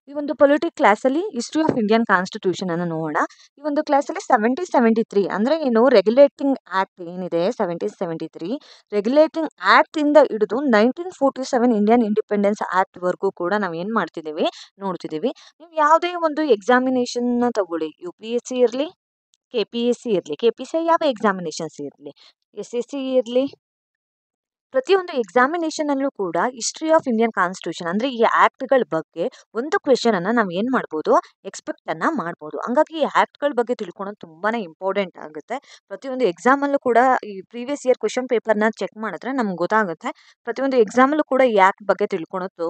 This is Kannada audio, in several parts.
ಈ ಒಂದು ಪೊಲಿಟಿಕ್ ಕ್ಲಾಸಲ್ಲಿ ಹಿಸ್ಟ್ರಿ ಆಫ್ ಇಂಡಿಯನ್ ಕಾನ್ಸ್ಟಿಟ್ಯೂಷನ್ ಅನ್ನು ನೋಡೋಣ. ಈ ಒಂದು ಕ್ಲಾಸಲ್ಲಿ 1773 ಅಂದರೆ ಏನು ರೆಗ್ಯುಲೇಟಿಂಗ್ ಆಕ್ಟ್ ಏನಿದೆ 1773 ರೆಗ್ಯುಲೇಟಿಂಗ್ ಆಕ್ಟ್ ಇಂದ ಹಿಡಿದು 1947 ಇಂಡಿಯನ್ ಇಂಡಿಪೆಂಡೆನ್ಸ್ ಆಕ್ಟ್ ವರೆಗೂ ಕೂಡ ನಾವು ಏನು ಮಾಡ್ತಿದ್ದೀವಿ ನೋಡ್ತಿದ್ದೀವಿ. ನೀವು ಯಾವುದೇ ಒಂದು ಎಕ್ಸಾಮಿನೇಷನ್ ತಗೊಳ್ಳಿ, ಯು ಪಿ ಎಸ್ ಸಿ ಇರಲಿ, ಕೆ ಪಿ ಎಸ್ ಸಿ ಇರಲಿ, ಕೆ ಪಿ ಸಿ ಯಾವ ಎಕ್ಸಾಮಿನೇಷನ್ಸ್ ಇರಲಿ, ಎಸ್ ಎಸ್ ಸಿ ಇರಲಿ, ಪ್ರತಿಯೊಂದು ಎಕ್ಸಾಮಿನೇಷನ್ ಅಲ್ಲೂ ಕೂಡ ಹಿಸ್ಟ್ರಿ ಆಫ್ ಇಂಡಿಯನ್ ಕಾನ್ಸ್ಟಿಟ್ಯೂಷನ್ ಅಂದ್ರೆ ಈ ಆಕ್ಟ್ಗಳ ಬಗ್ಗೆ ಒಂದು ಕ್ವೆಶನ್ ಅನ್ನ ನಾವು ಏನ್ ಮಾಡ್ಬೋದು, ಎಕ್ಸ್ಪೆಕ್ಟ್ ಅನ್ನ ಮಾಡ್ಬೋದು. ಹಂಗಾಗಿ ಈ ಆಕ್ಟ್ಗಳ ಬಗ್ಗೆ ತಿಳ್ಕೊಳೋದು ತುಂಬಾನೇ ಇಂಪಾರ್ಟೆಂಟ್ ಆಗುತ್ತೆ. ಪ್ರತಿಯೊಂದು ಎಕ್ಸಾಮ್ ಅಲ್ಲೂ ಕೂಡ ಈ ಪ್ರೀವಿಯಸ್ ಇಯರ್ ಕ್ವೆಶನ್ ಪೇಪರ್ನ ಚೆಕ್ ಮಾಡಿದ್ರೆ ನಮ್ಗೆ ಗೊತ್ತಾಗುತ್ತೆ. ಪ್ರತಿಯೊಂದು ಎಕ್ಸಾಮ್ ಅಲ್ಲೂ ಕೂಡ ಈ ಆಕ್ಟ್ ಬಗ್ಗೆ ತಿಳ್ಕೊಳೋದು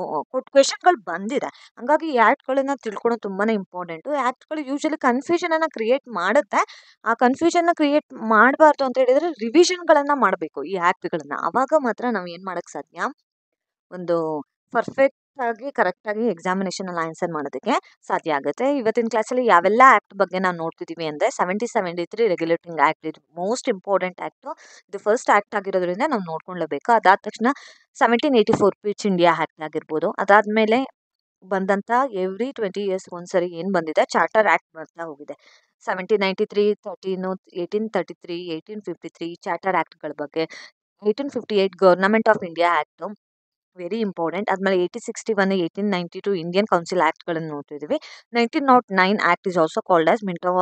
ಕ್ವೆಶನ್ಗಳು ಬಂದಿದೆ. ಹಂಗಾಗಿ ಈ ಆಕ್ಟ್ಗಳನ್ನ ತಿಳ್ಕೊಳೋದು ತುಂಬಾನೇ ಇಂಪಾರ್ಟೆಂಟ್. ಆಕ್ಟ್ಗಳು ಯೂಶಲಿ ಕನ್ಫ್ಯೂಷನ್ ಅನ್ನ ಕ್ರಿಯೇಟ್ ಮಾಡುತ್ತೆ. ಆ ಕನ್ಫ್ಯೂಷನ್ ಕ್ರಿಯೇಟ್ ಮಾಡಬಾರ್ದು ಅಂತ ಹೇಳಿದ್ರೆ ರಿವಿಷನ್ಗಳನ್ನ ಮಾಡಬೇಕು ಈ ಆಕ್ಟ್ಗಳನ್ನ. ಅವಾಗ ಮಾತ್ರ ನಾವು ಏನು ಮಾಡಕ್ ಸಾಧ್ಯ, ಒಂದು ಪರ್ಫೆಕ್ಟ್ ಆಗಿ ಕರೆಕ್ಟ್ ಆಗಿ ಎಕ್ಸಾಮಿನೇಷನ್ ಅಲ್ಲಿ ಆನ್ಸರ್ ಮಾಡೋದಕ್ಕೆ ಸಾಧ್ಯ ಆಗುತ್ತೆ. ಇವತ್ತಿನ ಕ್ಲಾಸಲ್ಲಿ ಯಾವೆಲ್ಲ ಆಕ್ಟ್ ಬಗ್ಗೆ ನಾವು ನೋಡ್ತಿದೀವಿ ಅಂದ್ರೆ 1773 ರೆಗ್ಯುಲೇಟಿಂಗ್ ಆಕ್ಟ್ ಇದು ಮೋಸ್ಟ್ ಇಂಪಾರ್ಟೆಂಟ್ ಆಕ್ಟ್. ಇದು ಫಸ್ಟ್ ಆಕ್ಟ್ ಆಗಿರೋದ್ರಿಂದ ನಾವು ನೋಡ್ಕೊಳ್ಳಬೇಕು. ಅದಾದ ತಕ್ಷಣ 1784 ಕ್ವಿಟ್ ಇಂಡಿಯಾ ಆಕ್ಟ್ ಆಗಿರ್ಬೋದು. ಅದಾದ್ಮೇಲೆ ಬಂದಂತ ಎವ್ರಿ 20 ಇಯರ್ಸ್ ಒಂದ್ಸರಿ ಏನ್ ಬಂದಿದೆ ಚಾರ್ಟರ್ ಆಕ್ಟ್ ಬರ್ತಾ ಹೋಗಿದೆ. 1793 1833 1853 ಚಾರ್ಟರ್ ಆಕ್ಟ್ಗಳ ಬಗ್ಗೆ. 1858 government of India act very important. ಆದ್ಮೇಲೆ 1861 1892 ಇಂಡಿಯನ್ ಕೌನ್ಸಿಲ್ ಆಕ್ಟ್ಗಳನ್ನು ನೋಡ್ತಿದ್ದೀವಿ. 1909 act is also called as Minto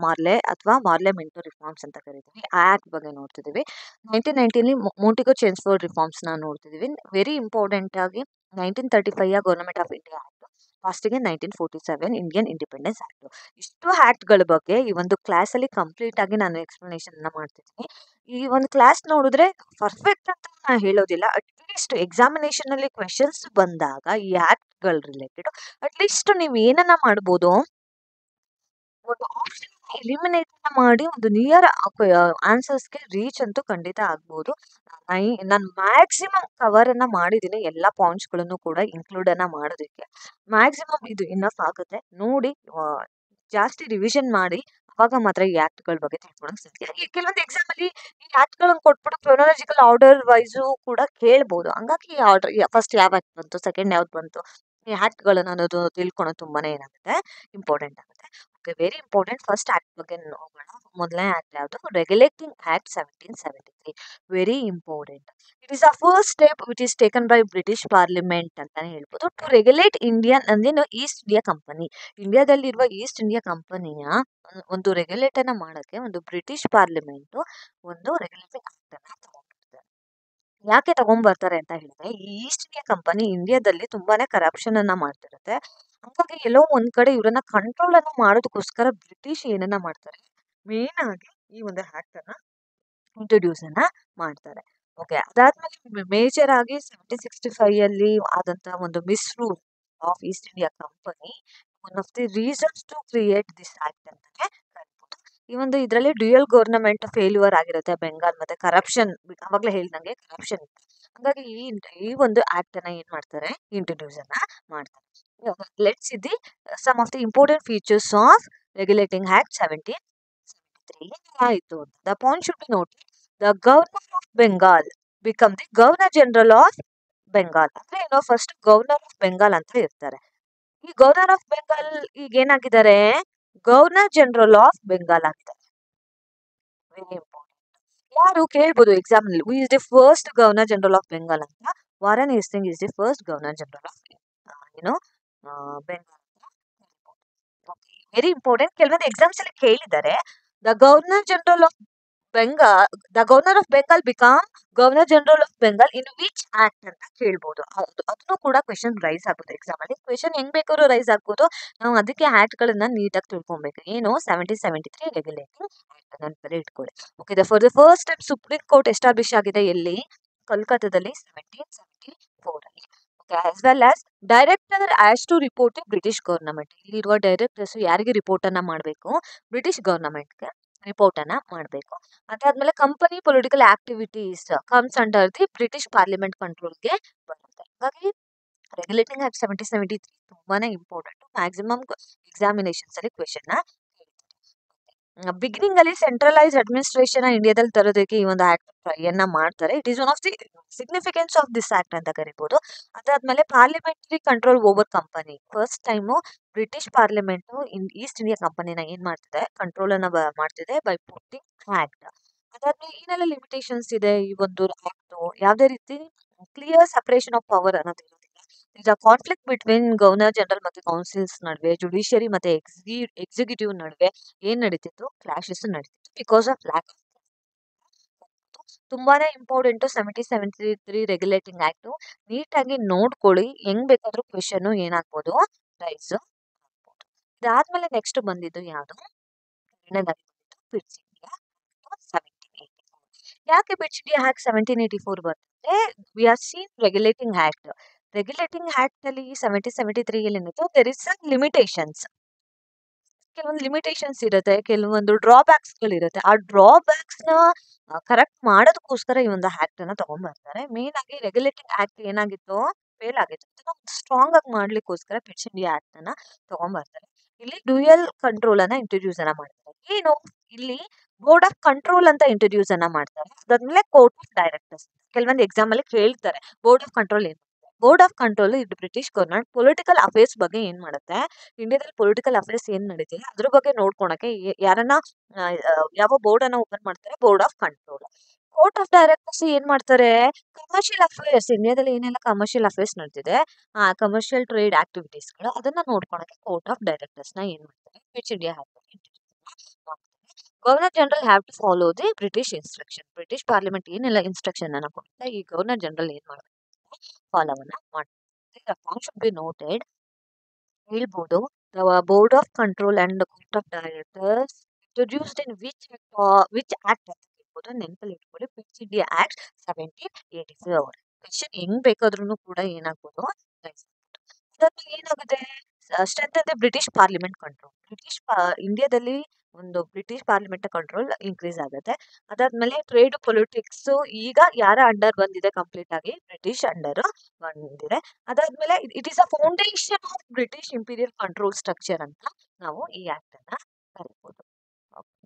Morley ಅಥವಾ ಮಾರ್ಲೆ ಮಿಂಟೋ ರಿಫಾರ್ಮ್ಸ್ ಅಂತ ಕರಿತೀವಿ. ಆ ಆಕ್ಟ್ ಬಗ್ಗೆ ನೋಡ್ತಿದ್ದೀವಿ. 1990 ಮೋಂಟಿಗೋ ಚೆಮ್ಸ್ಫೋರ್ಡ್ ರಿಫಾರ್ಮ್ಸ್ ನ ನೋಡ್ತಿದ್ದೀವಿ. ವೆರಿ ಇಂಪಾರ್ಟೆಂಟ್ ಆಗಿ 1935 ಗವರ್ನಮೆಂಟ್ ಆಫ್ ಇಂಡಿಯಾ ಆಕ್ಟ್, ಲಾಸ್ಟಿಗೆ 1947 ಇಂಡಿಯನ್ ಇಂಡಿಪೆಂಡೆನ್ಸ್ ಆಕ್ಟ್. ಇಷ್ಟು ಆಕ್ಟ್ಗಳ ಬಗ್ಗೆ ಈ ಒಂದು ಕ್ಲಾಸ್ ಅಲ್ಲಿ ಕಂಪ್ಲೀಟ್ ಆಗಿ ನಾನು ಎಕ್ಸ್ಪ್ಲನೇಷನ್ ಮಾಡ್ತಿದ್ದೀನಿ. ಈ ಒಂದು ಕ್ಲಾಸ್ ನೋಡಿದ್ರೆ ಪರ್ಫೆಕ್ಟ್ ಅಂತ ನಾನು ಹೇಳೋದಿಲ್ಲ. ಅಟ್ಲೀಸ್ಟ್ ಎಕ್ಸಾಮಿನೇಷನ್ ಅಲ್ಲಿ ಕ್ವೆಶನ್ಸ್ ಬಂದಾಗ ಈ ಆಕ್ಟ್ಗಳ ರಿಲೇಟೆಡ್ ಅಟ್ಲೀಸ್ಟ್ ನೀವು ಏನನ್ನ ಮಾಡ್ಬೋದು, ಒಂದು ಆಪ್ಷನ್ ಎಲಿಮಿನೇಟ್ ಮಾಡಿ ಒಂದು ನಿಯರ್ ಆನ್ಸರ್ಸ್ಗೆ ರೀಚ್ ಅಂತೂ ಖಂಡಿತ ಆಗ್ಬೋದು. ನಾನು ಮ್ಯಾಕ್ಸಿಮಮ್ ಕವರ್ ಅನ್ನ ಮಾಡಿದ್ದೀನಿ, ಎಲ್ಲ ಪಾಯಿಂಟ್ಸ್ ಗಳನ್ನು ಕೂಡ ಇನ್ಕ್ಲೂಡ್ ಅನ್ನ ಮಾಡೋದಕ್ಕೆ. ಮ್ಯಾಕ್ಸಿಮಮ್ ಇದು ಇನಫ್ ಆಗುತ್ತೆ. ನೋಡಿ ಜಾಸ್ತಿ ರಿವಿಷನ್ ಮಾಡಿ, ಅವಾಗ ಮಾತ್ರ ಈ ಆಕ್ಟ್ಗಳ ಬಗ್ಗೆ ತಿಳ್ಕೊಳಕ್ ಸಾಧ್ಯ. ಈ ಕೆಲವೊಂದು ಎಕ್ಸಾಮ್ ಅಲ್ಲಿ ಈ ಆಕ್ಟ್ಗಳನ್ನ ಕೊಟ್ಬಿಟ್ಟು ಕ್ರೊನಾಲಜಿಕಲ್ ಆರ್ಡರ್ ವೈಸು ಕೂಡ ಕೇಳ್ಬೋದು. ಹಂಗಾಗಿ ಈ ಆರ್ಡರ್ ಫಸ್ಟ್ ಯಾವ ಆಕ್ಟ್ ಬಂತು, ಸೆಕೆಂಡ್ ಯಾವ್ದು ಬಂತು, ಈ ಆಕ್ಟ್ಗಳನ್ನ ಅನ್ನೋದು ತಿಳ್ಕೊಳೋದು ತುಂಬಾನೇ ಏನಾಗುತ್ತೆ ಇಂಪಾರ್ಟೆಂಟ್ ಆಗುತ್ತೆ. Okay, very important. First act ಬಗ್ಗೆ ನೋಡೋಣ. ಮೊದಲನೇ ಆಕ್ಟ್ ಯಾವುದು, regulating act 1773. Very important. It is a first step which is taken by British parliament ಅಂತಾನೆ ಹೇಳ್ಬೋದು ಟು ರೆಗ್ಯುಲೇಟ್ ಇಂಡಿಯನ್ ಅಂದ್ರೆ ಈಸ್ಟ್ ಇಂಡಿಯಾ ಕಂಪನಿ. ಇಂಡಿಯಾದಲ್ಲಿರುವ ಈಸ್ಟ್ ಇಂಡಿಯಾ ಕಂಪನಿಯ ಒಂದು ರೆಗ್ಯುಲೇಟ್ ಅನ್ನ ಮಾಡಕ್ಕೆ ಒಂದು ಬ್ರಿಟಿಷ್ ಪಾರ್ಲಿಮೆಂಟ್ ಒಂದು ರೆಗ್ಯುಲೇಟಿಂಗ್ ಆಕ್ಟ್ ಅನ್ನ ತಗೊಂಡ್ಬರ್ತಾರೆ. ಯಾಕೆ ತಗೊಂಡ್ಬರ್ತಾರೆ ಅಂತ ಹೇಳಿದ್ರೆ, ಈ ಈಸ್ಟ್ ಇಂಡಿಯಾ ಕಂಪನಿ ಇಂಡಿಯಾದಲ್ಲಿ ತುಂಬಾನೇ ಕರಪ್ಷನ್ ಅನ್ನ ಮಾಡ್ತಿರುತ್ತೆ. ಹಾಗಾಗಿ ಎಲ್ಲೋ ಒಂದ್ ಕಡೆ ಇವರನ್ನ ಕಂಟ್ರೋಲ್ ಅನ್ನ ಮಾಡೋದಕ್ಕೋಸ್ಕರ ಬ್ರಿಟಿಷ್ ಏನನ್ನ ಮಾಡ್ತಾರೆ, ಮೇನ್ ಆಗಿ ಈ ಒಂದು ಆಕ್ಟ್ ಅನ್ನ ಇಂಟ್ರೊಡ್ಯೂಸ್ ಅನ್ನ ಮಾಡ್ತಾರೆ. ಓಕೆ, ಅದಾದ್ಮೇಲೆ ಮೇಜರ್ ಆಗಿ 1765 ಅಲ್ಲಿ ಆದಂತ ಒಂದು misrule of East India company one of the reasons to create this act ಅಂತಾನೆ ಕರಿಬಹುದು. ಈ ಒಂದು ಇದರಲ್ಲಿ ಡ್ಯೂಯಲ್ ಗವರ್ನಮೆಂಟ್ ಫೇಲ್ಯೂರ್ ಆಗಿರುತ್ತೆ ಬೆಂಗಾಲ್, ಮತ್ತೆ ಕರಪ್ಷನ್ ಅವಾಗಲೇ ಹೇಳ್ದಂಗೆ ಕರಪ್ಷನ್. ಹಂಗಾಗಿ ಈ ಒಂದು ಆಕ್ಟ್ ಅನ್ನ ಏನ್ ಮಾಡ್ತಾರೆ, ಇಂಟ್ರೊಡ್ಯೂಸ್ ಅನ್ನ ಮಾಡ್ತಾರೆ. Let's see the some of the important features of regulating act 1773. ಆಯ್ತು, the point should be noted. The governor of Bengal become the governor general of Bengal. ಅಂದ್ರೆ ಏನೋ ಫಸ್ಟ್ ಗವರ್ನರ್ ಆಫ್ ಬೆಂಗಾಲ್ ಅಂತ ಇರ್ತಾರೆ. ಈ ಗವರ್ನರ್ ಆಫ್ ಬೆಂಗಾಲ್ ಈಗ ಏನಾಗಿದ್ದಾರೆ, ಗವರ್ನರ್ ಜನರಲ್ ಆಫ್ ಬೆಂಗಾಲ್ ಆಗಿದ್ದಾರೆ. Very important. ಯಾರು ಕೇಳ್ಬೋದು ಎಕ್ಸಾಮ್ ನಲ್ಲಿ, who is the first governor general of Bengal ಅಂತ. Warren Hasting is the first governor general of ಏನೋ ಬೆಂಗಾಲ್. Very important. ಕೆಲವೊಂದು ಎಕ್ಸಾಮ್ಸ್ ಅಲ್ಲಿ ಕೇಳಿದ್ದಾರೆ, the governor general of Bengal, the governor of Bengal become governor general of Bengal in which act ಅಂತ ಕೇಳ್ಬೋದು. ಅದನ್ನು ಕೂಡ ಕ್ವೆಶನ್ ರೈಸ್ ಆಗ್ಬೋದು ಎಕ್ಸಾಮ್ ಅಲ್ಲಿ. ಕ್ವೆಶನ್ ಹೆಂಗ್ ಬೇಕಾದ್ರೂ ರೈಸ್ ಆಗ್ಬೋದು. ನಾವು ಅದಕ್ಕೆ ಆಕ್ಟ್ ಗಳನ್ನ ನೀಟಾಗಿ ತಿಳ್ಕೊಬೇಕು. ಏನು 1773 ರೆಗ್ಯುಲೇಟಿಂಗ್ ಆಕ್ಟ್ ನೆನಪಲ್ಲಿ ಇಟ್ಕೊಳ್ಳಿ. Okay, for the first time supreme court establish ಆಗಿದೆ ಎಲ್ಲಿ, ಕೋಲ್ಕತ್ತಾದಲ್ಲಿ 1774 ಅಲ್ಲಿ. As well as director as to report British government. ಇಲ್ಲಿರುವ ಡೈರೆಕ್ಟರ್ಸ್ ಯಾರಿಗೆ ರಿಪೋರ್ಟ್ ಅನ್ನ ಮಾಡಬೇಕು, ಬ್ರಿಟಿಷ್ ಗವರ್ನಮೆಂಟ್ಗೆ ರಿಪೋರ್ಟ್ ಅನ್ನ ಮಾಡಬೇಕು. ಅದಾದ್ಮೇಲೆ company political activities comes under the British parliament ಕಂಟ್ರೋಲ್ಗೆ ಬರುತ್ತೆ. ಹಾಗಾಗಿ ರೆಗ್ಯುಲೇಟಿಂಗ್ ಆಕ್ಟ್ 1773 ತುಂಬಾನೇ ಇಂಪಾರ್ಟೆಂಟ್. ಮ್ಯಾಕ್ಸಿಮಮ್ ಎಕ್ಸಾಮಿನೇಷನ್ಸ್ ಅಲ್ಲಿ ಕ್ವೆಶನ್ ಬಿಗಿನಿಂಗ್ ಅಲ್ಲಿ ಸೆಂಟ್ರಲೈಸ್ ಅಡ್ಮಿನಿಸ್ಟ್ರೇಷನ್ ಇಂಡಿಯಾದಲ್ಲಿ ತರೋದಕ್ಕೆ ಈ ಒಂದು ಆಕ್ಟ್ ಟ್ರೈಯನ್ನ ಮಾಡ್ತಾರೆ. It is one of the significance of this act ಅಂತ ಕರಿಬಹುದು. ಅದಾದ್ಮೇಲೆ parliamentary control over company first time British parliament East India ಕಂಪನಿನ ಏನ್ ಮಾಡ್ತಿದೆ, ಕಂಟ್ರೋಲ್ ಅನ್ನ ಮಾಡ್ತಿದೆ ಬೈ ಪುಟ್ಟಿಂಗ್ ಆಕ್ಟ್. ಅದಾದ್ಮೇಲೆ ಏನೆಲ್ಲ ಲಿಮಿಟೇಷನ್ಸ್ ಇದೆ ಈ ಒಂದು ಆಕ್ಟ್, ಯಾವ್ದೇ ರೀತಿ ಕ್ಲಿಯರ್ ಸಪರೇಷನ್ ಆಫ್ ಪವರ್ ಅನ್ನೋದು ಇರೋದಿಲ್ಲ. ಈಗ ಕಾನ್ಫ್ಲಿಕ್ಟ್ ಬಿಟ್ವೀನ್ ಗವರ್ನರ್ ಜನರಲ್ ಮತ್ತೆ ಕೌನ್ಸಿಲ್ಸ್ ನಡುವೆ, ಜುಡಿಷಿಯರಿ ಮತ್ತೆ ಎಕ್ಸಿಕ್ಯೂಟಿವ್ ನಡುವೆ ಏನ್ ನಡೀತಿತ್ತು, ಕ್ಲಾಶಸ್ ನಡೀತಿತ್ತು ಬಿಕಾಸ್ ಆಫ್ ಲ್ಯಾಕ್. ತುಂಬಾನೇ ಇಂಪಾರ್ಟೆಂಟ್ 1773 ರೆಗ್ಯುಲೇಟಿಂಗ್ ಆಕ್ಟ್. ನೀಟಾಗಿ ನೋಡ್ಕೊಳ್ಳಿ, ಹೆಂಗ್ ಬೇಕಾದ್ರೂ ಕ್ವೆಶನ್ ಏನಾಗ್ಬೋದು, ರೈಸ್ ಆಗ್ಬೋದು. ಇದಾದ್ಮೇಲೆ ನೆಕ್ಸ್ಟ್ ಬಂದಿದ್ದು ಯಾವುದು, ಎರಡನೇದಾಗಿ ಬಂದಿದ್ದು ಬಿಟ್ಸ್ ಇಂಡಿಯಾ 1784. ಯಾಕೆ ಬಿಟ್ಸ್ ಇಂಡಿಯಾ ಆಕ್ಟ್ 1784 ಬರ್ತದೆ, we are seen regulating act. Regulating act ಅಲ್ಲಿ 1773 ಅಲ್ಲಿ ಏನಿತ್ತು, ದೇರ್ ಇಸ್ ಸಮ್ ಲಿಮಿಟೇಷನ್ಸ್. ಕೆಲವೊಂದು ಲಿಮಿಟೇಷನ್ಸ್ ಇರುತ್ತೆ, ಕೆಲವೊಂದು ಡ್ರಾಬ್ಯಾಕ್ಸ್ ಗಳಿರುತ್ತೆ. ಆ ಡ್ರಾಬ್ಯಾಕ್ಸ್ ನ ಕರೆಕ್ಟ್ ಮಾಡೋದಕ್ಕೋಸ್ಕರ ಈ ಒಂದು ಆಕ್ಟ್ ಅನ್ನ ತಗೊಂಡ್ಬರ್ತಾರೆ. ಮೇನ್ ಆಗಿ ರೆಗ್ಯುಲೇಟಿಂಗ್ ಆಕ್ಟ್ ಏನಾಗಿತ್ತು, ಫೇಲ್ ಆಗಿತ್ತು. ಅದನ್ನ ಸ್ಟ್ರಾಂಗ್ ಆಗಿ ಮಾಡ್ಲಿಕ್ಕೋಸ್ಕರ ಪಿಟ್ಸ್ ಇಂಡಿಯಾ ಆಕ್ಟ್ ಅನ್ನ ತಗೊಂಡ್ಬರ್ತಾರೆ. ಇಲ್ಲಿ ಡ್ಯೂಯಲ್ ಕಂಟ್ರೋಲ್ ಅನ್ನ ಇಂಟ್ರೊಡ್ಯೂಸ್ ಅನ್ನ ಮಾಡ್ತಾರೆ. ಏನು, ಇಲ್ಲಿ ಬೋರ್ಡ್ ಆಫ್ ಕಂಟ್ರೋಲ್ ಅಂತ ಇಂಟ್ರೊಡ್ಯೂಸ್ ಅನ್ನ ಮಾಡ್ತಾರೆ. ಅದಾದ್ಮೇಲೆ ಕೋರ್ಟ್ ಆಫ್ ಡೈರೆಕ್ಟರ್ಸ್. ಕೆಲವೊಂದು ಎಕ್ಸಾಮ್ ಅಲ್ಲಿ ಕೇಳ್ತಾರೆ ಬೋರ್ಡ್ ಆಫ್ ಕಂಟ್ರೋಲ್ ಏನು. ಬೋರ್ಡ್ ಆಫ್ ಕಂಟ್ರೋಲ್ ಇದು ಬ್ರಿಟಿಷ್ ಗವರ್ಮೆಂಟ್ ಪೊಲಿಟಿಕಲ್ ಅಫೇರ್ಸ್ ಬಗ್ಗೆ ಏನ್ ಮಾಡುತ್ತೆ, ಇಂಡಿಯಾದಲ್ಲಿ ಪೊಲಿಟಿಕಲ್ ಅಫೇರ್ಸ್ ಏನ್ ನಡೀತಿದೆ ಅದ್ರ ಬಗ್ಗೆ ನೋಡ್ಕೊಳಕ್ಕೆ ಯಾರನ್ನ ಯಾವ ಬೋರ್ಡ್ ಅನ್ನ ಓಪನ್ ಮಾಡ್ತಾರೆ, board of control. Court of directors ಏನ್ ಮಾಡ್ತಾರೆ, ಕಮರ್ಷಿಯಲ್ ಅಫೇರ್ಸ್, ಇಂಡಿಯಾದಲ್ಲಿ ಏನೆಲ್ಲ ಕಮರ್ಷಿಯಲ್ ಅಫೇರ್ಸ್ ನಡೆದಿದೆ, ಆ ಕಮರ್ಷಿಯಲ್ ಟ್ರೇಡ್ ಆಕ್ಟಿವಿಟೀಸ್ ಗಳು ಅದನ್ನ ನೋಡ್ಕೊಳಕ್ಕೆ ಕೋರ್ಟ್ ಆಫ್ ಡೈರೆಕ್ಟರ್ಸ್ ನ ಏನ್ ಮಾಡ್ತಾರೆ, quit India governor general have to follow the British instruction. British parliament ಏನೆಲ್ಲ ಇನ್ಸ್ಟ್ರಕ್ಷನ್ ಅನ್ನ ಕೊಡುತ್ತೆ, ಈ ಗವರ್ನರ್ ಜನರಲ್ ಏನ್ ಮಾಡ್ತಾರೆ, ಫಾಲೋ ಅನ್ನ ಮಾಡ್ತಾರೆ. ಶುಡ್ ಬಿ ನೋಟೆಡ್, ಹೇಳ್ಬೋದು, the board of control and court of directors introduced in which act ಅಂತ ಕೇಳ್ಬೋದು. ನೆನಪಲ್ಲಿ ಇಟ್ಕೊಳ್ಳಿ, ಕ್ವಿಟ್ ಇಂಡಿಯಾ ಆಕ್ಟ್ 1784. ಕ್ವೆಶನ್ ಹೆಂಗ್ ಬೇಕಾದ್ರೂ ಕೂಡ ಏನಾಗ್ಬೋದು, ರೈಸ್ ಆಗ್ಬೋದು. ಅದಾದ್ಮೇಲೆ ಏನಾಗುತ್ತೆ, ಸ್ಟ್ರೆಂತ್ ಅಂದ್ರೆ ಬ್ರಿಟಿಷ್ ಪಾರ್ಲಿಮೆಂಟ್ ಕಂಟ್ರೋಲ್. ಇಂಡಿಯಾದಲ್ಲಿ ಒಂದು ಬ್ರಿಟಿಷ್ ಪಾರ್ಲಿಮೆಂಟ್ ಕಂಟ್ರೋಲ್ ಇನ್ಕ್ರೀಸ್ ಆಗುತ್ತೆ. ಅದಾದ್ಮೇಲೆ ಟ್ರೇಡ್ ಪೊಲಿಟಿಕ್ಸ್ ಈಗ ಯಾರ ಅಂಡರ್ ಬಂದಿದೆ, ಕಂಪ್ಲೀಟ್ ಆಗಿ ಬ್ರಿಟಿಷ್ ಅಂಡರ್ ಬಂದಿದೆ. ಅದಾದ್ಮೇಲೆ it is a foundation of British imperial control structure ಅಂತ ನಾವು ಈ ಆಕ್ಟ್ ಅನ್ನ ಕರಿಬಹುದು.